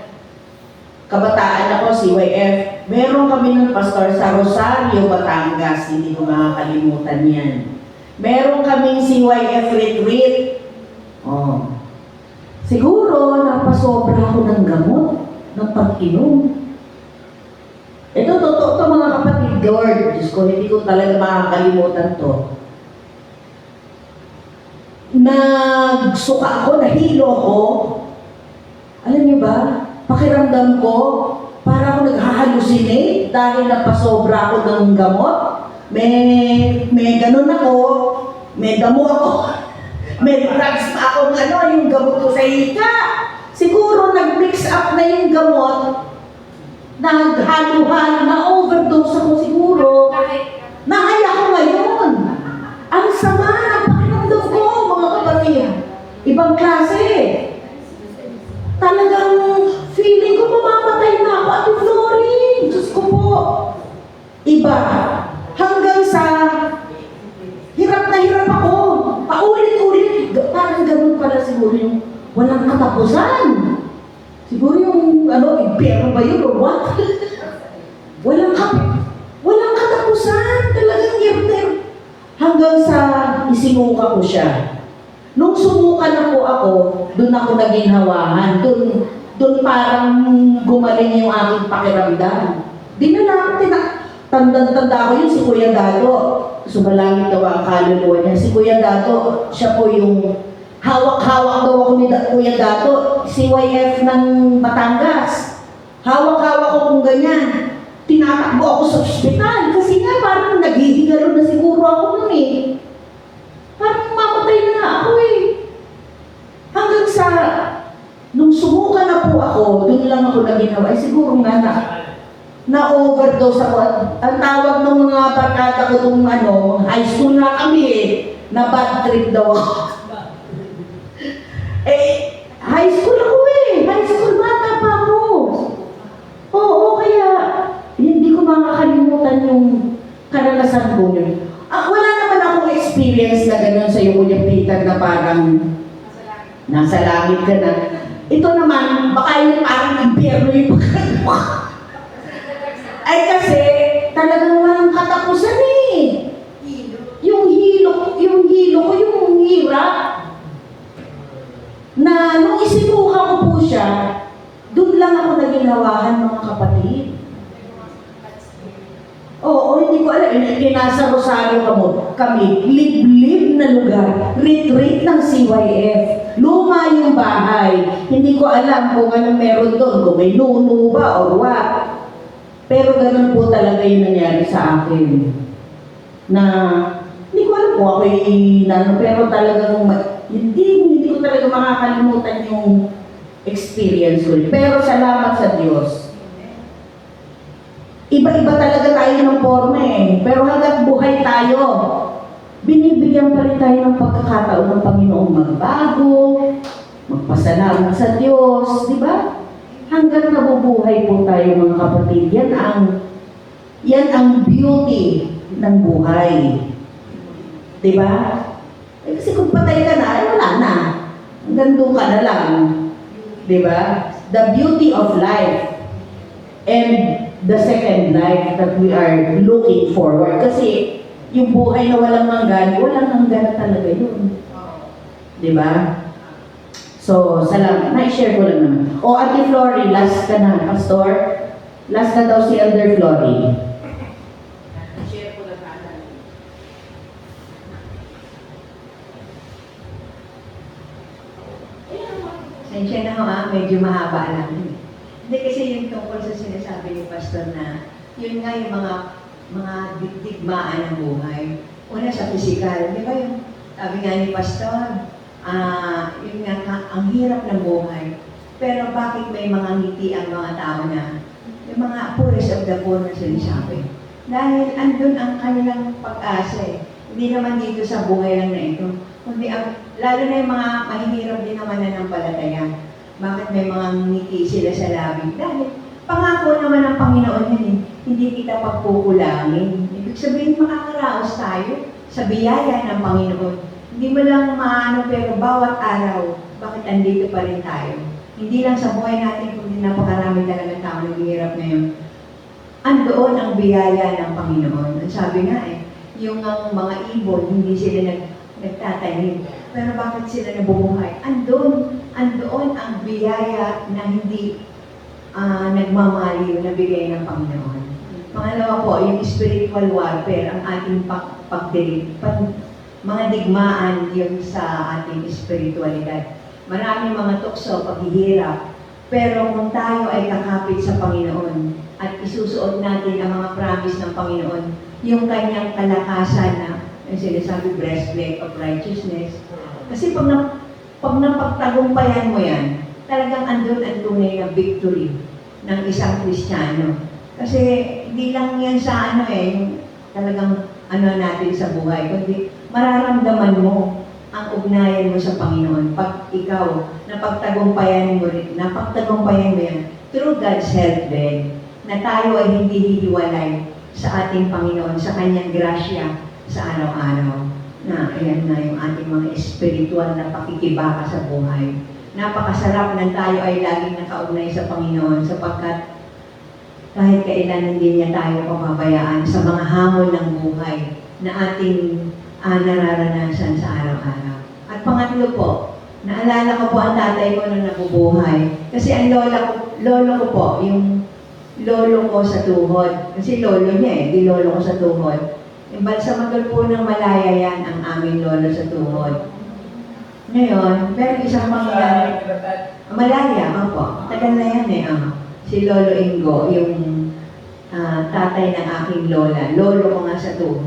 Kabataan ako, CYF. Meron kami ng pastor sa Rosario, Batangas. Hindi ko makakalimutan yan. Meron kaming CYF retreat. Oh. Siguro, napasobra ako ng gamot, ng pag-inom. Ito, totoo to mga kapatid, Lord. Diyos ko, hindi ko talaga makakalimutan to. Nagsuka ako, nahilo ako. Alam niyo ba, pakiramdam ko, para ako nag-hahalusinate dahil napasobra ako ng gamot. May ganun ako, may damo ako, may drugs pa ako yung gamot ko sa hika. Siguro nag-mix up na yung gamot, naghalo-halo, na-overdose ako siguro. Nahay ako ngayon. Ang sama ng pakiramdam ko, mga kapatid. Ibang klase. Talagang feeling ko mamamatay na ako at Florine. Diyos ko po. Iba. Hanggang sa hirap na hirap ako. Paulit-ulit. Parang ganun pala siguro yung walang katapusan. Siguro yung impero ba yun or what? Walang katapusan. Talagang hirap na hirap. Hanggang sa isinuka ko siya. Nung sumuka na po ako, doon ako naging hawahan. Doon parang gumaling yung aking pakiramdam. Dinala ko, tanda ko yun si Kuya Dato. Sumalangit daw ang kaluluwa niya. Si Kuya Dato, siya po yung hawak-hawak daw ako ni Kuya Dato, CYF ng Batangas. Hawak-hawak ako kung ganyan. Tinatakbo ako sa ospital kasi nga parang naghihigalo na siguro ako nun eh. Parang mamatay na ako eh. Hanggang sa, nung sumuka na po ako, doon lang ako naginawa. Ay siguro nga na-overdose ako. Ang tawag ng mga barkada ko itong high school na kami eh, na bad trip daw ako. High school ako eh. High school bata pa ako. Oo, kaya hindi ko makakalimutan yung karanasan ko yun. Wala naman akong experience na gano'n sa iyo, Kuya Peter, na parang nasa langit ka na. Ito naman, baka yung parang impyerno yung pagkakwa. Ay kasi, talagang walang katapusan eh. Yung hilo ko, yung hirap. Na nung isinuha ko po siya, doon lang ako naginawahan mga kapatid. Oo, hindi ko alam. Nasa Rosario kami, liblib na lugar, retreat ng CYF. Luma yung bahay. Hindi ko alam kung anong meron doon, kung may nuno ba or what. Pero ganun po talaga yung nangyari sa akin. Na, hindi ko alam kung ako'y pero talagang hindi ko talaga makakalimutan yung experience ko. Pero salamat sa Diyos. Iba-iba talaga tayo ng forma eh. Pero hanggat buhay tayo, binibigyan pa rin tayo ng pagkakataon ng Panginoong magbago, magpasalamat sa Diyos, di ba? Hanggat nabubuhay po tayo mga kapatid, yan ang beauty ng buhay. Di ba? Kasi kung patay ka na, ay wala na. Hanggang doon ka na lang. Di ba? The beauty of life and the second life that we are looking forward. Kasi yung buhay na walang hanggan talaga yun. Di ba? So, salamat. Na-share ko lang naman. O, Ate Flory, last ka na, Pastor. Last na daw si Elder Flory. Share ko lang na. Sensya na ho medyo mahaba lang. Hindi kasi yung tungkol sa sinasabi ni Pastor na yun nga yung mga digmaan ng buhay. Una sa physical, di ba yung sabi nga ni Pastor, yun nga, ang hirap ng buhay. Pero bakit may mga ngiti ang mga tao na yung mga poorest of the poor na sinasabi? Dahil andun ang kanilang pag-asa eh. Hindi naman dito sa buhay lang na ito. Kundi lalo na yung mga mahihirap din naman na ng palataya. Bakit may mga ngiti sila sa labi? Dahil pangako naman ng Panginoon yun eh. Hindi kita pagkukulangin. Ibig sabihin makakaraos tayo sa biyaya ng Panginoon. Hindi mo lang maano pero bawat araw, bakit andito pa rin tayo? Hindi lang sa buhay natin, kundi napakarami talaga tao naghihirap ngayon. Andoon ang biyaya ng Panginoon. Ang sabi nga eh, yung mga ibon, hindi sila nagtatanim. Pero bakit sila nabubuhay? Andoon ang biyaya na hindi nagmamaliw na bigay ng Panginoon. Pangalawa po, yung spiritual warfare, ang ating mga digmaan yung sa ating spiritualidad. Maraming mga tukso, paghihirap. Pero kung tayo ay kakapit sa Panginoon at isusuot natin ang mga promise ng Panginoon, yung kanyang kalakasan na yung sinasabi breastplate of righteousness. Kasi pag napagtagumpayan mo yan, talagang andun ang tunay na victory ng isang Kristiyano. Kasi hindi lang yan sa yung talagang natin sa buhay, kundi mararamdaman mo ang ugnayan mo sa Panginoon pag ikaw napagtagumpayan mo yan through God's help din, na tayo ay hindi hihiwalay sa ating Panginoon, sa kanyang grasya sa araw-araw. Na ayan na yung ating mga espiritual na pakikibaka sa buhay. Napakasarap na tayo ay laging nakaugnay sa Panginoon sapagkat kahit kailan hindi niya tayo pababayaan sa mga hamon ng buhay na ating nararanasan sa araw-araw. At pangatlo po, naalala ko po ang tatay ko nung nabubuhay. Kasi ang lolo ko po, yung lolo ko sa tuhod. Kasi lolo niya di lolo ko sa tuhod. Yung Balsamador po ng Malaya yan, ang aming lolo sa tuhod. Ngayon, meron isang pangyayari. Malaya, opo. Tagal na yan eh. Si Lolo Ingo, yung tatay ng aking lola. Lolo ko nga sa to.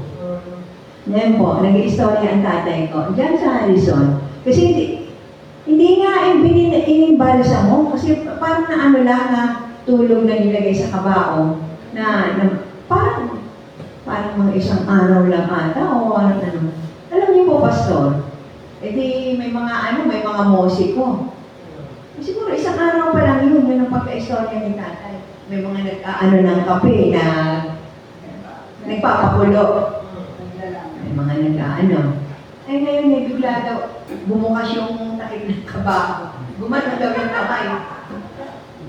Ngayon po, nag-istorya ang tatay ko. Diyan sa Harrison. Kasi hindi nga inimbalsa mo. Kasi parang na ano lang na tulong na nilagay sa kabao. Na parang mga isang araw lang ata o ano. Alam niyo po, Pastor, di may mga musiko. Siguro isang araw pa lang yun ang pagka-istorya ni tatay. May mga ng kape na nagpapakulo. May mga Eh ngayon, bigla daw, bumukas yung takip ng kabao. Gumano daw yung kamay.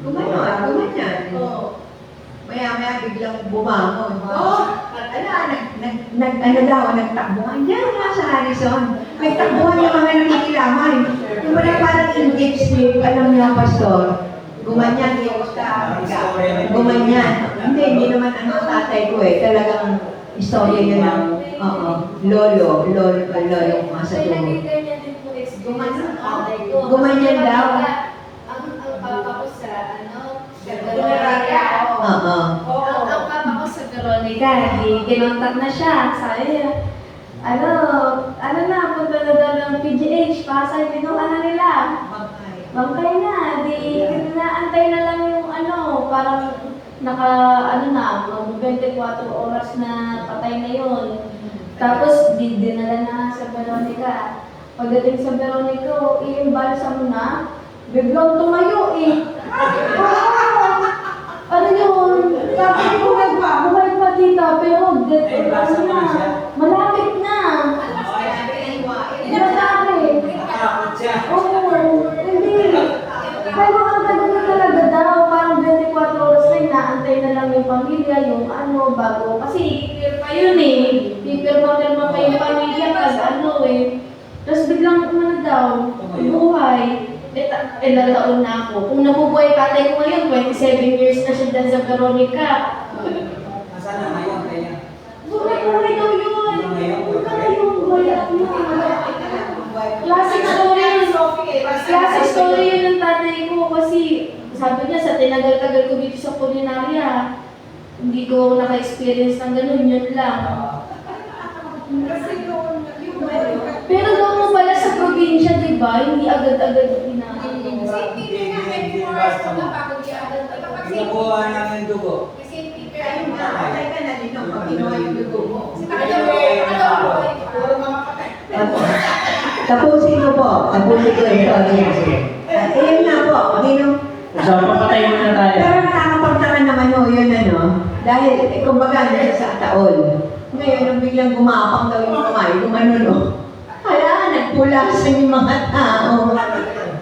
Gumanyan. Maya-maya biglang bumangon. Nagtakbuhan. Diyan nga sa Harrison. Nagtakbuhan yung mga nakikilamay. Yung wala parang in-deep sleep, alam niyo, Pastor. Gumanyan, gumanyan. Hindi naman ang tatay ko eh. Talagang istorya yun ng lolo yung mga sa tulog. Gumanyan daw. Ang papa ko sa Veronica. Ang papa ko sa Veronica, ginontak na siya. Sabi niya, punta na daw ng PGH, Pasay, pinuha na nila. Bangkay na, naantay na lang yung parang mga 24 oras na patay na yun. Tapos, dinala na sa Veronica. Pagdating sa Veronica, i-imbalsa mo na, biglang tumayo eh. Ano yun? Tapos buhay pa dito, pero malapit na. Hindi. Pero ang ganda talaga daw, parang 24 oras na inaantay na lang yung pamilya, yung bago. Kasi i-clear pa yun eh. Pipirma-pirma pa yung pamilya pag Tapos biglang daw, buhay. Ilang taon na ako. Kung nabubuhay tatay ko ngayon, 27 years na siya dyan sa Veronica. Nasaan na ngayon kaya? Buhay daw yun. Classic story yun. Classic story yun ng tatay ko kasi sabi niya sa tinagal-tagal ko dito sa kulinarya, hindi ko naka-experience ng ganun, yun lang. Pero doon mo pala sa probinsya, di ba? Hindi agad-agad Hindi basta mo. Kinukuha namin yung dugo. Tapusin ko po. Tapusin ko ito. Ayun na po. Papatay mo na tayo. Pero nakakapagtangan naman yun Dahil, kumbaga, nasa sa taon. Ngayon, nung biglang gumapang daw yung kamay, nagpulasan yung mga tao.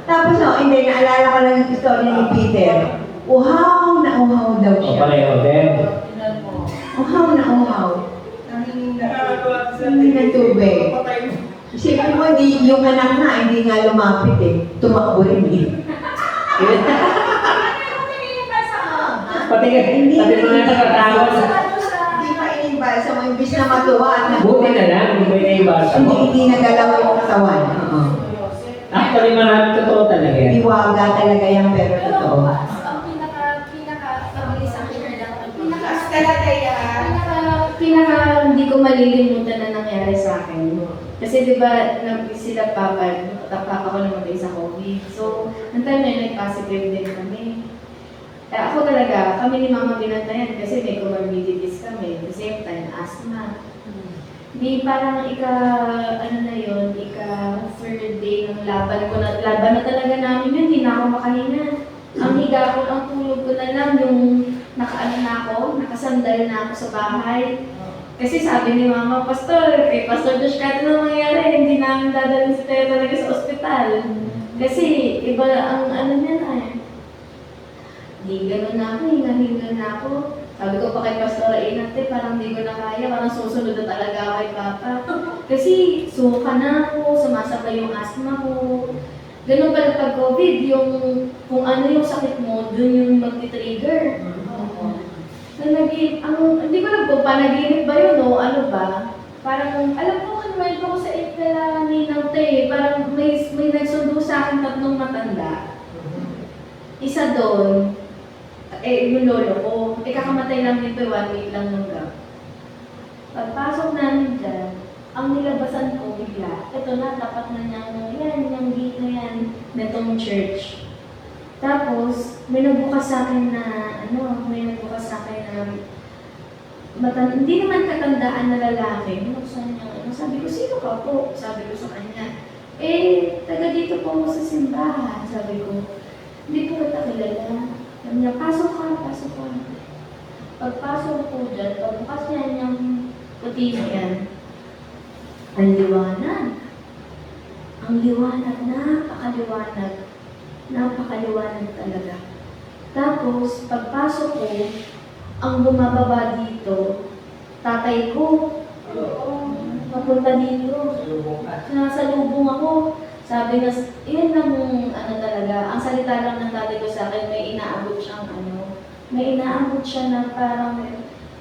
Tapos, hindi, naalala ko lang yung istorya ni Peter. Uhaw na uhaw daw siya. Pareho din. Uhaw na uhaw. Hindi na tubig. Isipin mo, yung anak na, hindi nga lumapit eh. Tumakbo rin eh. Pati mo na nakatawa. Hindi pa inimbalsa mo, imbis na matuwa. Buti na lang, hindi ko ina-ibalsa mo. Hindi nagalaw yung katawan. Actually, marami totoo talaga yan. Iwaga talaga yan, pero totoo. Ang pinaka-mabilis ang share lang. Pinaka hindi ko malilimutan na nangyari sa akin. Kasi di ba, sila papa ko namatay sa COVID. So, ang time na yun, nag-positive din kami. Ako talaga, kami ni Mama binantayan kasi may comorbidities kami. At the same time, asthma. Di parang third day ng laban na talaga namin yun, hindi na ako makahinga. Ang higa ko, ang tulog ko na lang yung nakasandal na ako sa bahay. Kasi sabi ni Mama, Pastor Josh, kahit ano nangyari, hindi namin dadalhin si Teo talaga sa ospital. Kasi iba ang niya na eh. Di gano'n na ako, hinga na ako. Sabi ko pa kay Pastor Inate, parang di ko na kaya, parang susunod na talaga ako kay Papa. Kasi suka na ako, sumasabay yung asthma ko. Ganun pala pag COVID, kung ano yung sakit mo, dun yung mag-trigger. Hindi ko alam kung panaginip ba yun o ano ba. Parang, alam mo, kwento ko sa ikala Ninaw te, parang may nagsundo sa akin 3 matanda. Isa doon, yung lolo ko, kakamatay lang dito, 1 week lang nung gap. Pagpasok namin dyan, ang nilabasan ko bigla, ito na, tapat na niyang, yan, yung gate na yan, netong church. Tapos, may nagbukas sa akin na, hindi naman katandaan na lalaki. Binuksan niya, sabi ko, sino ka po? Sabi ko sa kanya, taga dito po mo sa simbahan. Sabi ko, hindi po kita kilala. Sabi niya, pasok ka. Pagpasok ko dyan, pagbukas niya yung puti niya, ang liwanag. Ang liwanag, napakaliwanag talaga. Tapos, pagpasok ko, ang bumababa dito, tatay ko. Papunta dito. Sinasalubong ako. Sabi na, yun lang talaga. Ang salita lang ng tatay ko sa akin, may inaabot siya na parang,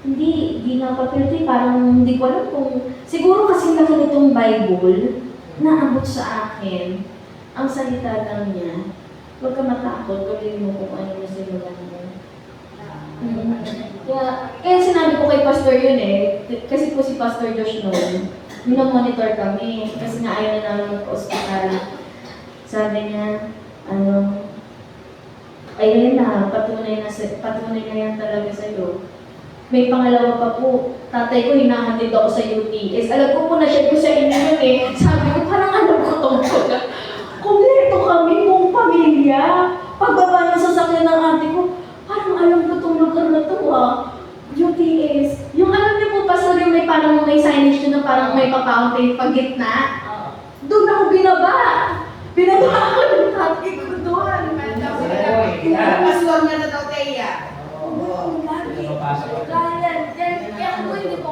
hindi na papilti, parang hindi ko alam kung, siguro kasi laki nitong Bible, naabot sa akin, ang salita lang niya, huwag ka matakot, tuloy mo kung ano na sinulan mo. Kaya sinabi ko kay Pastor yun kasi po si Pastor Josh noon, minomonitor kami, kasi nga ayaw na namin magpa-hospital. Sabi niya, ayun na, patunay na yan talaga sa'yo. May pangalawa pa po, tatay ko hinahatid ako sa UTS. Alam ko po na-share ko sa inyo yun Sabi ko, parang alam ko tungkol. Kompleto kami, buong pamilya. Pagbaba ng sasakyan ng ate ko, parang alam ko itong lugar na ito UTS. Yung alam niyo po, Pastor, yung may parang may signage yun na parang may pa-fountain pag gitna. Doon ako binaba. Binaba ako ng tatay ko doon. Pastor na na daw, Teya. Kaya ako hindi ko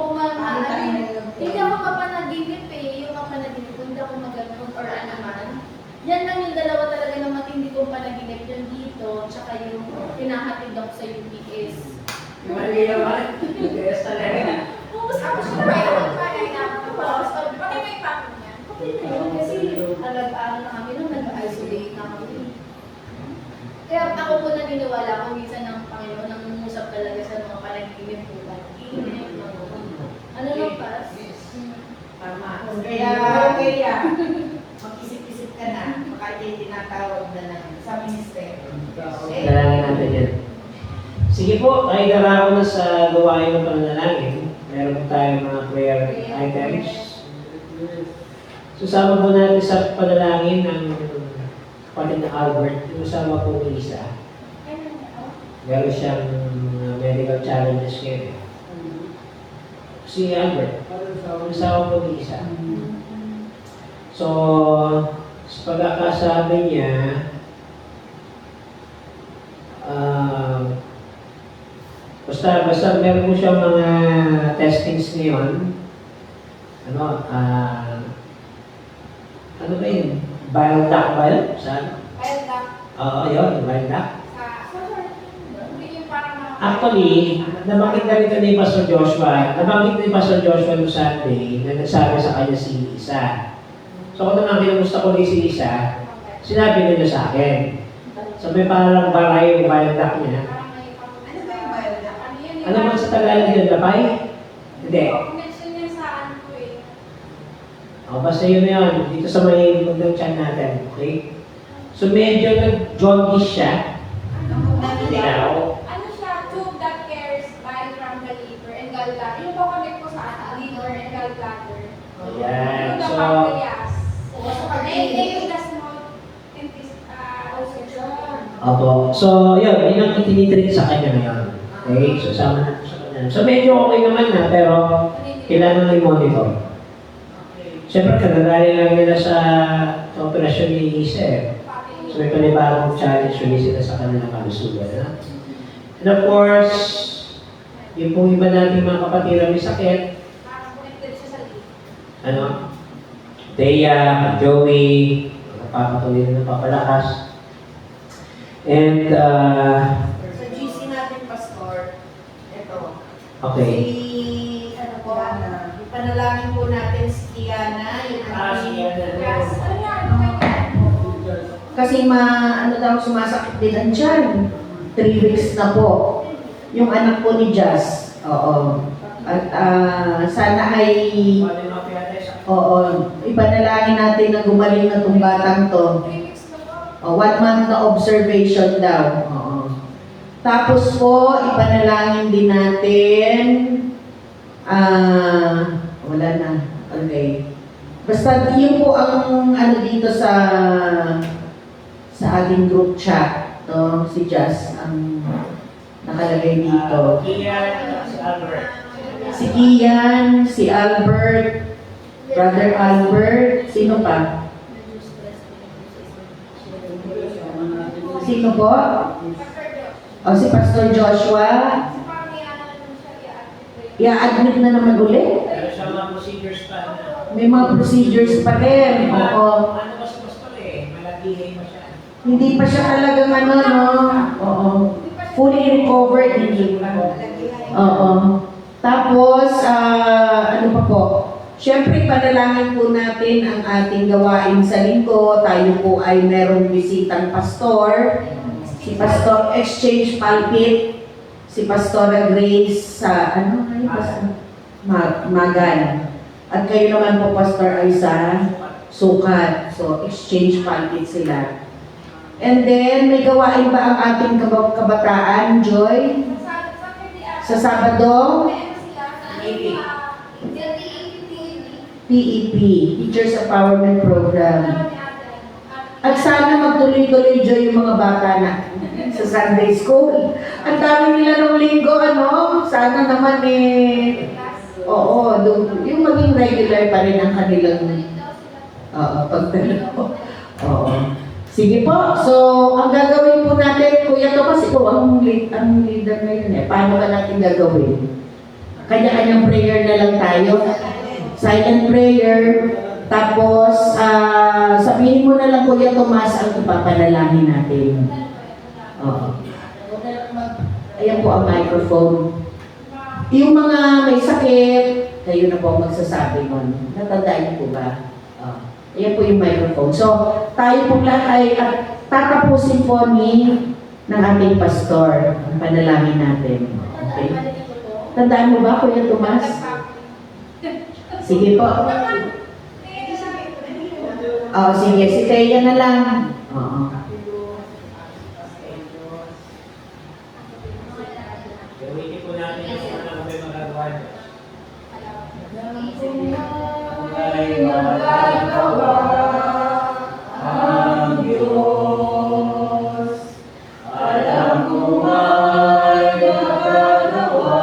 hindi ako mapanaginip yung mapanaginip ko, hindi ako magano'n or ano man. Yan lang yung dalawa talaga na matindi kong panaginip, yung dito, tsaka yung pinahatid ako sa UPS. Mali naman. UTS talaga. Tapos ako siya pati may papo niya. Okay na yun, kasi alagaan na kami nung nag-isolate na kami. Kaya ako po naniniwala ko minsan ng Panginoon nang umusap talaga sa mga panaginip po. Ano lang pas? Tama. Kaya, mag-isip-isip ka na. Baka yung tinatawag na sa ministeryo. Dalangin natin yan. Sige po, ay darako na sa gawain ng pananalangin. Meron po tayong mga prayer items. Susama po natin sa panalangin ng kapatid na Albert. Yung usama po ni Isa. Meron siyang medical challenges ngayon. Si Albert, usama po ni Isa. So, sa pagkakasabi niya, basta meron po siyang mga testings ngayon. Ano ba yun? Bioduct ba yun? Saan? Oo, yun, bioduct. Actually, nabanggit na rito ni Pastor Joshua, nung Sunday na nagsabi sa kanya si Isa. So kung naman kinamusta ko ni si Isa, sinabi na niya sa akin. So may parang baray yung bioduct niya. Ano man sa Tagalog yun? Lapay? Hindi. Basta yun na yun. Dito sa may magdang tiyan natin. Okay? So medyo nag-jaundice siya. Ikaw. Ano siya? Tube that carries bile from the liver and gallbladder. Yung ba connect ko sa liver and gallbladder? Ayan. Yung So, pancreas. Yung the small ulcer. opo. So, yun ang itinitreat sa kanya ngayon. Okay? So, sama natin sa kanya. So, medyo okay naman na, pero kailangan na i-monitor. Siyempre, kagagaling lang nila sa operasyon ni Isa. So, may panibagong challenge ulit sila sa kanilang kalusugan. And of course, yung pong iba nating mga kapatid na may sakit, Teya, Joey, napapatuloy na papalakas. And, Sa GC natin, Pastor, ito. okay. Si, ano po, Panalangin po natin si Kiana, yung kasi ano daw, sumasakit din ang tiyan. 3 weeks na po. Yung anak po ni Jazz. Oo. At sana ay, oo, ipanalangin natin na gumaling na itong batang to. 1 month na observation daw. Oo. Tapos po, ipanalangin din natin, wala na. Okay. Basta yun po ang ano dito sa ating group chat. No? Si Jazz ang nakalagay dito. Si Kian, si Albert, Brother Albert, sino pa? Sino po? Si Pastor Joshua. I-admit na naman ulit. Pero sa mga procedures pa na. May mga procedures pa rin. Oo. Ano ba sa pastor eh? Malagihay mo siya. Hindi pa siya talagang ano, no? Oo. Fully recovered, hindi pa. Oo. Tapos, ano pa po? Siyempre, panalangin po natin ang ating gawain sa linggo. Tayo po ay merong bisitang pastor. Si Pastor Exchange Pulpit. Si Pastora Grace sa, Magan. At kayo naman po, Pastor, ay sa Sukat. So, Exchange Pulpit sila. And then, may gawain ba ang ating kabataan, Joy? Sa Sabado? PEP, Teachers Empowerment Program. At sana magtuloy-tuloy, Joy, yung mga bata na sa Sunday School. Ang dami nila ng linggo, sana naman yung maging regular pa rin ang kanilang pagdalo. Oo. Sige po, so ang gagawin po natin, Kuya Tomas, ikaw ang leader ngayon Paano ka natin gagawin? Kanya-kanyang prayer na lang tayo. Silent prayer. Tapos, sabihin mo na lang, Kuya Tomas, ang ipapanalangin natin. Oo. Ayan po ang microphone. Yung mga may sakit, kayo na po ang magsasabi mo. Natandaan niyo po ba? Ayan po yung microphone. So, tayo po lahat ay tatapusin po ng ating pastor ang panalangin natin. Okay? Tandaan mo ba, Kuya Tomas? Sige po. Sige. Si Teya na lang. Oo. Gawin po natin yung ano may magagawa niyo. Ay magagawa ang Diyos. Alam ko may magagawa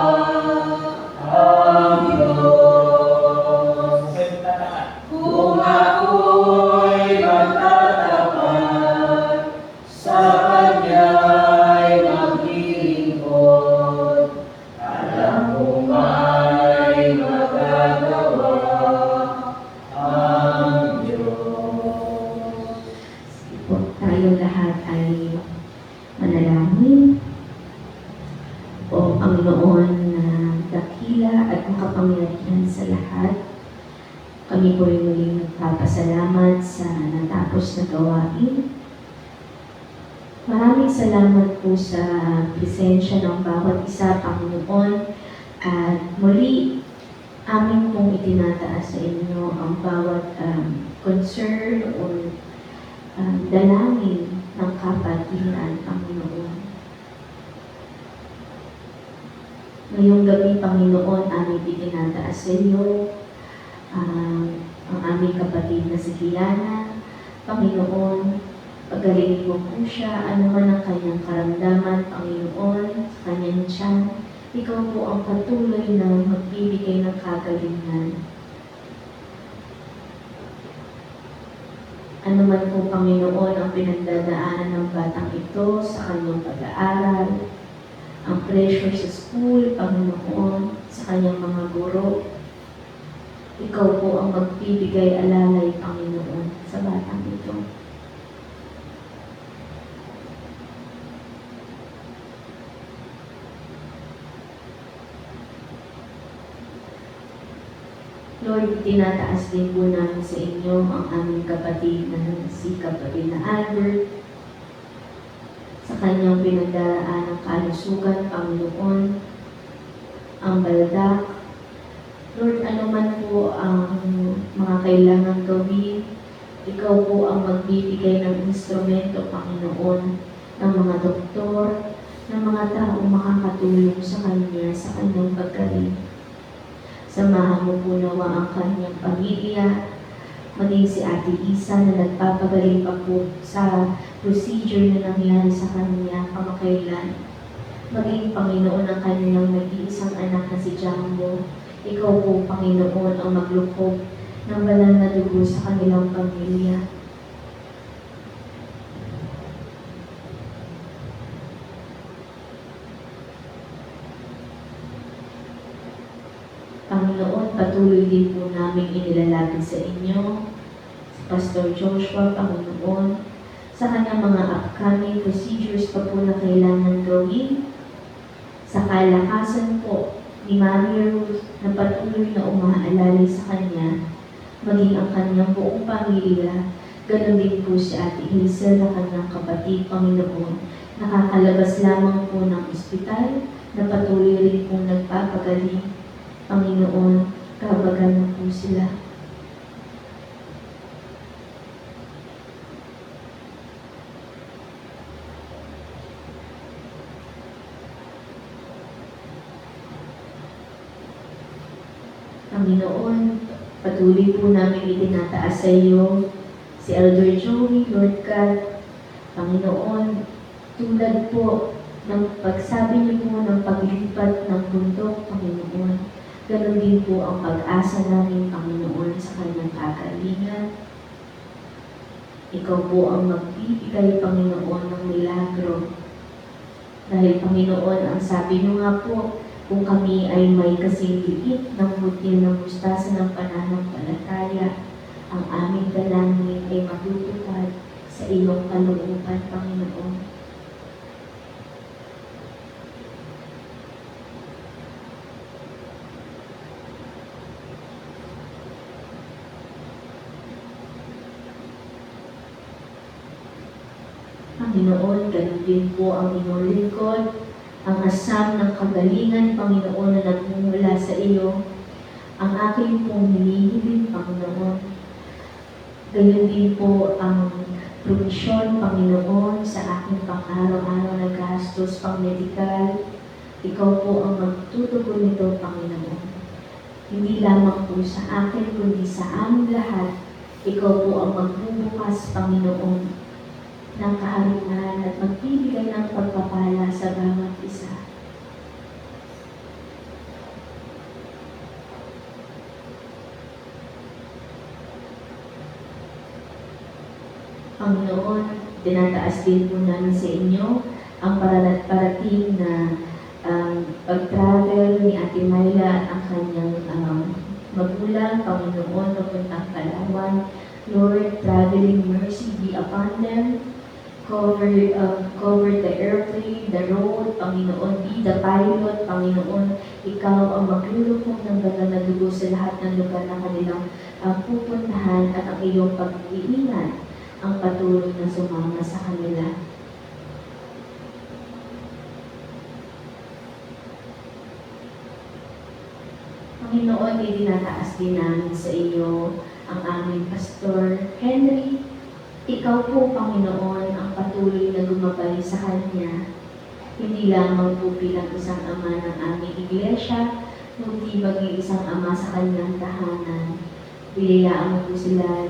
ang Diyos. Kung ako'y magtatapat, sa Kanya'y maglilingkod. Alam ko may magagawa ang Diyos. Tayo lahat ay manalangin. O Panginoon na dakila at makapangyarihan sa lahat, kami po ay muling nagpapasalamat sa natapos na gawain. Maraming salamat po sa presensya ng bawat isa, Panginoon, at muli amin pong itinataas sa inyo ang bawat concern o dalangin ng kapatiran, Panginoon. Ngayong gabi, Panginoon, aming itinataas sa iyo ang aming kapatid na si Kiana. Panginoon, pagalingin mo po siya, ano man ang kanyang karamdaman, Panginoon, sa kanyang tiyan. Ikaw po ang patuloy na magbibigay ng kagalingan. Ano man po, Panginoon, ang pinagdadaanan ng batang ito sa kanyang pag-aaral, ang pressure sa school, Panginoon, sa kanyang mga guro, ikaw po ang magbibigay alalay, Panginoon, sa batang ito. Lord, tinataas din po namin sa inyo ang aming kapatid na si kapatid na Albert, sa kanyang pinagdaraan ng kalusugan, Panginoon, ang baldak. Lord, ano man po ang mga kailangan gawin, ikaw po ang magbibigay ng instrumento, Panginoon, ng mga doktor, ng mga taong makakatulong sa kanya, sa kanyang paggaling. Samahan mo po nawa ang kanyang pamilya, maging si Ate Isa na nagpapagaling pa po sa procedure na nangyari sa kanya kamakailan. Maging Panginoon ang kanyang nag-iisang anak na si Jambo. Ikaw po, Panginoon, ang maglukob ng banal na dugo sa kanilang pamilya. Panginoon, patuloy din po namin inilalapit sa inyo si Pastor Joshua, Panginoon, sa kanyang mga upcoming procedures pa po na kailangan gawin, sa kalakasan po ni Mary Ruth na patuloy na umaalalay sa kanya, maging ang kanyang buong pamilya, ganun din po si Ate Hazel na kanyang kapatid, Panginoon, nakakalabas lamang po ng ospital na patuloy rin po nagpapagaling. Panginoon, kabagan mo po sila. Panginoon, patuloy po namin itinataas sa iyo si Elder Joey, Lord God. Panginoon, tulad po ng pagsabi niyo po ng paglipat ng bundok, Panginoon, ganun din po ang pag-asa namin, Panginoon, sa kanyang kagalingan. Ikaw po ang magbibigay, Panginoon, ng milagro. Dahil, Panginoon, ang sabi niyo nga po, kung kami ay may kasing liit ng butil ng mustasa ng pananampalataya, ang aming dalangin ay matutupad sa iyong kalooban, Panginoon. Panginoon, ganun din po ang inyong lingkod, ang asam ng kagalingan, Panginoon, na nagmumula sa iyo, ang aking pong hinihiling, Panginoon. Ganun din po ang provisyon, Panginoon, sa aking pang-araw-araw na gastos, pang-medikal. Ikaw po ang magtutugon nito, Panginoon. Hindi lamang po sa akin, kundi sa aming lahat. Ikaw po ang magbubukas, Panginoon, ng kaharian at magbibigay ng pagpapala sa bawat isa. Panginoon, dinataas din po namin sa inyo ang parating na pag-travel ni Ate Myla at ang kanyang magulang, Panginoon, papuntang Palawan. Lord, traveling mercy be upon them. Cover the airplane, the road, Panginoon, be the pilot, Panginoon, ikaw ang maglulukong ng banal na dugo sa lahat ng lugar na kanilang pupuntahan at ang iyong pag-iingat ang patuloy na sumama sa kanila. Panginoon, itinataas din namin sa iyo ang aming Pastor Henry. Ikaw po, Panginoon, ang patuloy na gumabay sa Kanya. Hindi lamang po bilang isang ama ng aming iglesia, kundi maging isang ama sa Kanyang tahanan. Bilayaan mo po sila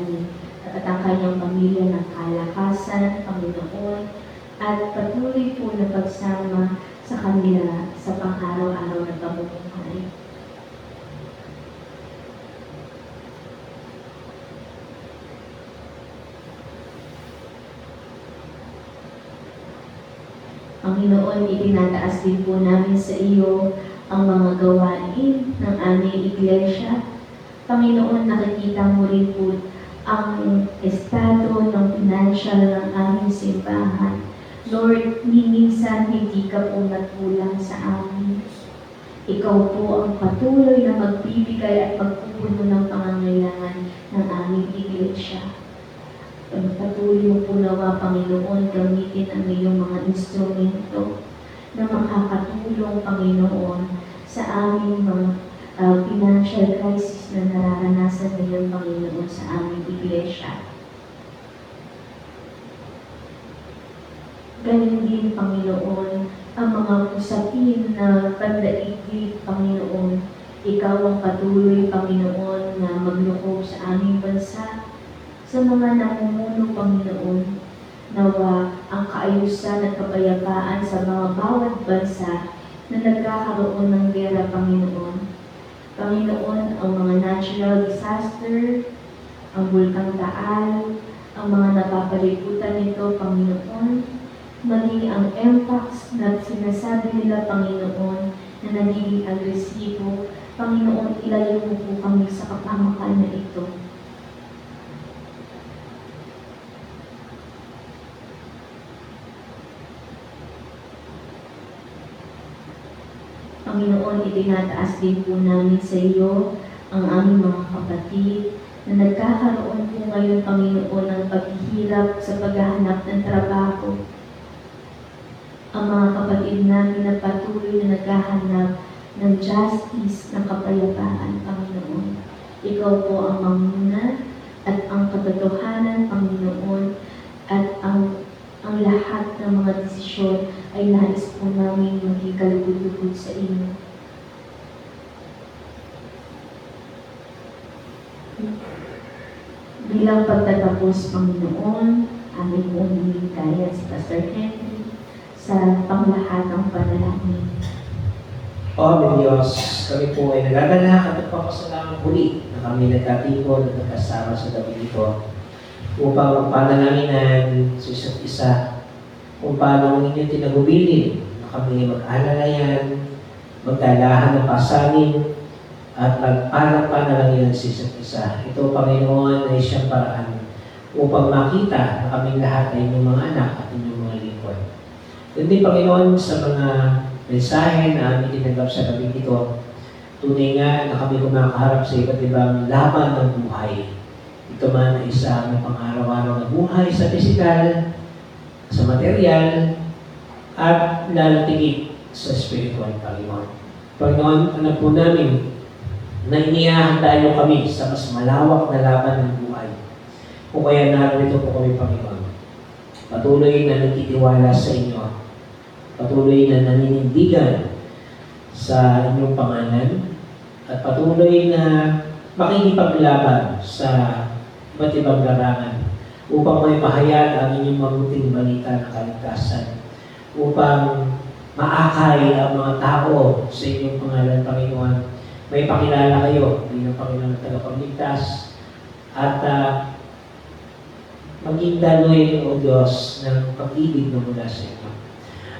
at ang Kanyang pamilya ng kalakasan, Panginoon, at patuloy po na pagsama sa kanila sa pang-araw-araw na pamumuhay. Panginoon, itinataas din po namin sa iyo ang mga gawain ng aming iglesia. Panginoon, nakikita mo rin po ang estado ng financial ng aming simbahan. Lord, minsan hindi ka po nagkulang sa amin. Ikaw po ang patuloy na magbibigay at magpupuno ng pangangailangan ng aming iglesia. Patuloy mo po nawa, Panginoon, gamitin ang iyong mga instrumento na makakatulong, Panginoon, sa aming mga financial crisis na nararanasan ngayon, Panginoon, sa aming iglesia. Ganyan din, Panginoon, ang mga usapin na pandaigdig, Panginoon. Ikaw ang patuloy, Panginoon, na maglukob sa aming bansa, sa mga namumuno, Panginoon. Nawa ang kaayusan at kapayapaan sa mga bawat bansa na nagkakaroon ng gera, Panginoon. Panginoon, ang mga natural disaster, ang Bulkang Taal, ang mga napapalibutan nito, Panginoon, maging ang impacts na sinasabi nila, Panginoon, na nagiging agresibo, Panginoon, ilayo mo po kami sa kapamakan na ito. Panginoon, itinataas din po namin sa iyo ang aming mga kapatid na nagkakaroon po ngayon, Panginoon, ng paghihirap sa paghahanap ng trabaho. Ang mga kapatid namin na patuloy na naghahanap ng justice, ng kapayapaan, Panginoon. Ikaw po ang manguna at ang katotohanan, Panginoon, at ang lahat ng mga desisyon ay nais po namin maging kalugod-lugod sa inyo. Bilang pagtatapos, Panginoon, aming pong hinihintay si Pastor Henry sa panglahatang panalangin. O aming Diyos, kami po ay nagagalak at nagpapasalamat muli na kami nagkatipon at nagkasama sa gabi ito upang magpanalangin sa isa't isa kung paano ang inyong tinagubilin na kami mag-alalayan, magdalahan ng pasanin at magpanalangin sa isa't isa. Ito, Panginoon, ay siyang paraan upang makita na kami lahat ay inyong mga anak at inyong mga lingkod. Kundi, Panginoon, sa mga mensahe na aming tinanggap sa gabi ito, tunay nga na kami kumakaharap sa iba't ibang laban ng buhay. Ito man ay sa aming pang-araw-araw na buhay sa pisikal, sa material, at lalatigit sa spiritual, Panginoon. Panginoon, alam po namin na inihahanda niyo kami sa mas malawak na laban ng buhay. Kung kaya narito po kami, Panginoon. Patuloy na nagtitiwala sa inyo. Patuloy na naninindigan sa inyong pangalan. At patuloy na makikipaglaban sa iba't ibang larangan upang may pahayag ang inyong mabuting balita ng kaligtasan. Upang maakay ang mga tao sa inyong pangalan, Panginoon. May pakilala kayo bilang Panginoon at tagapagligtas. At maging daloy, O Diyos, ng pag-ibig na mula sa inyo.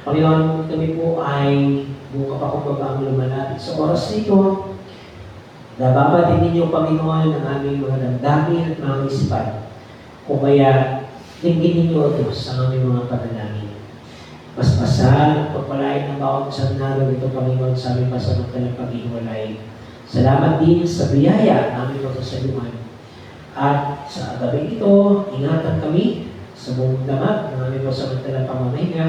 Panginoon, kami po ay buka pa kung babaang lumalapit sa oras nito. Nababatin ninyo, Panginoon, ang aming mga damdamin at mga isipan. Kung kaya, tingin ninyo, O Diyos, ang aming mga panalangin. Paspasan at pagpalain ng bawat isang narito, Panginoon, sa aming pasamantalang paghiwalay. Salamat din sa biyaya na aming magsasaluhan. At sa gabi ito, ingatan kami sa buong damag ng aming pasamantalang pamamahinga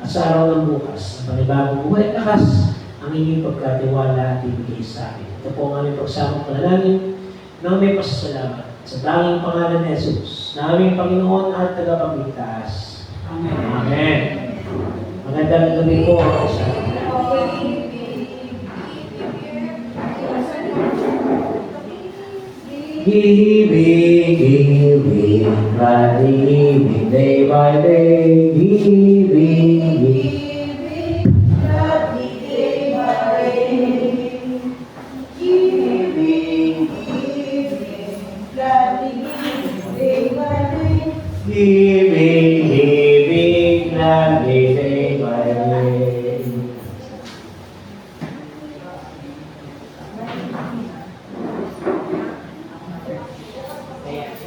at sa araw ng bukas, ang panibagong buhay at lakas ang inyong pagkatiwala at ibigay sa amin. Ito po ang aming pagsamang panalangin na may pasasalamat sa tanging pangalan ni Jesus na aming Panginoon at tagapagligtas. Amen. Amen. Magandang gabi po sa Giving, gladly, day by day, giving. Giving, gladly, day by day. Ayan.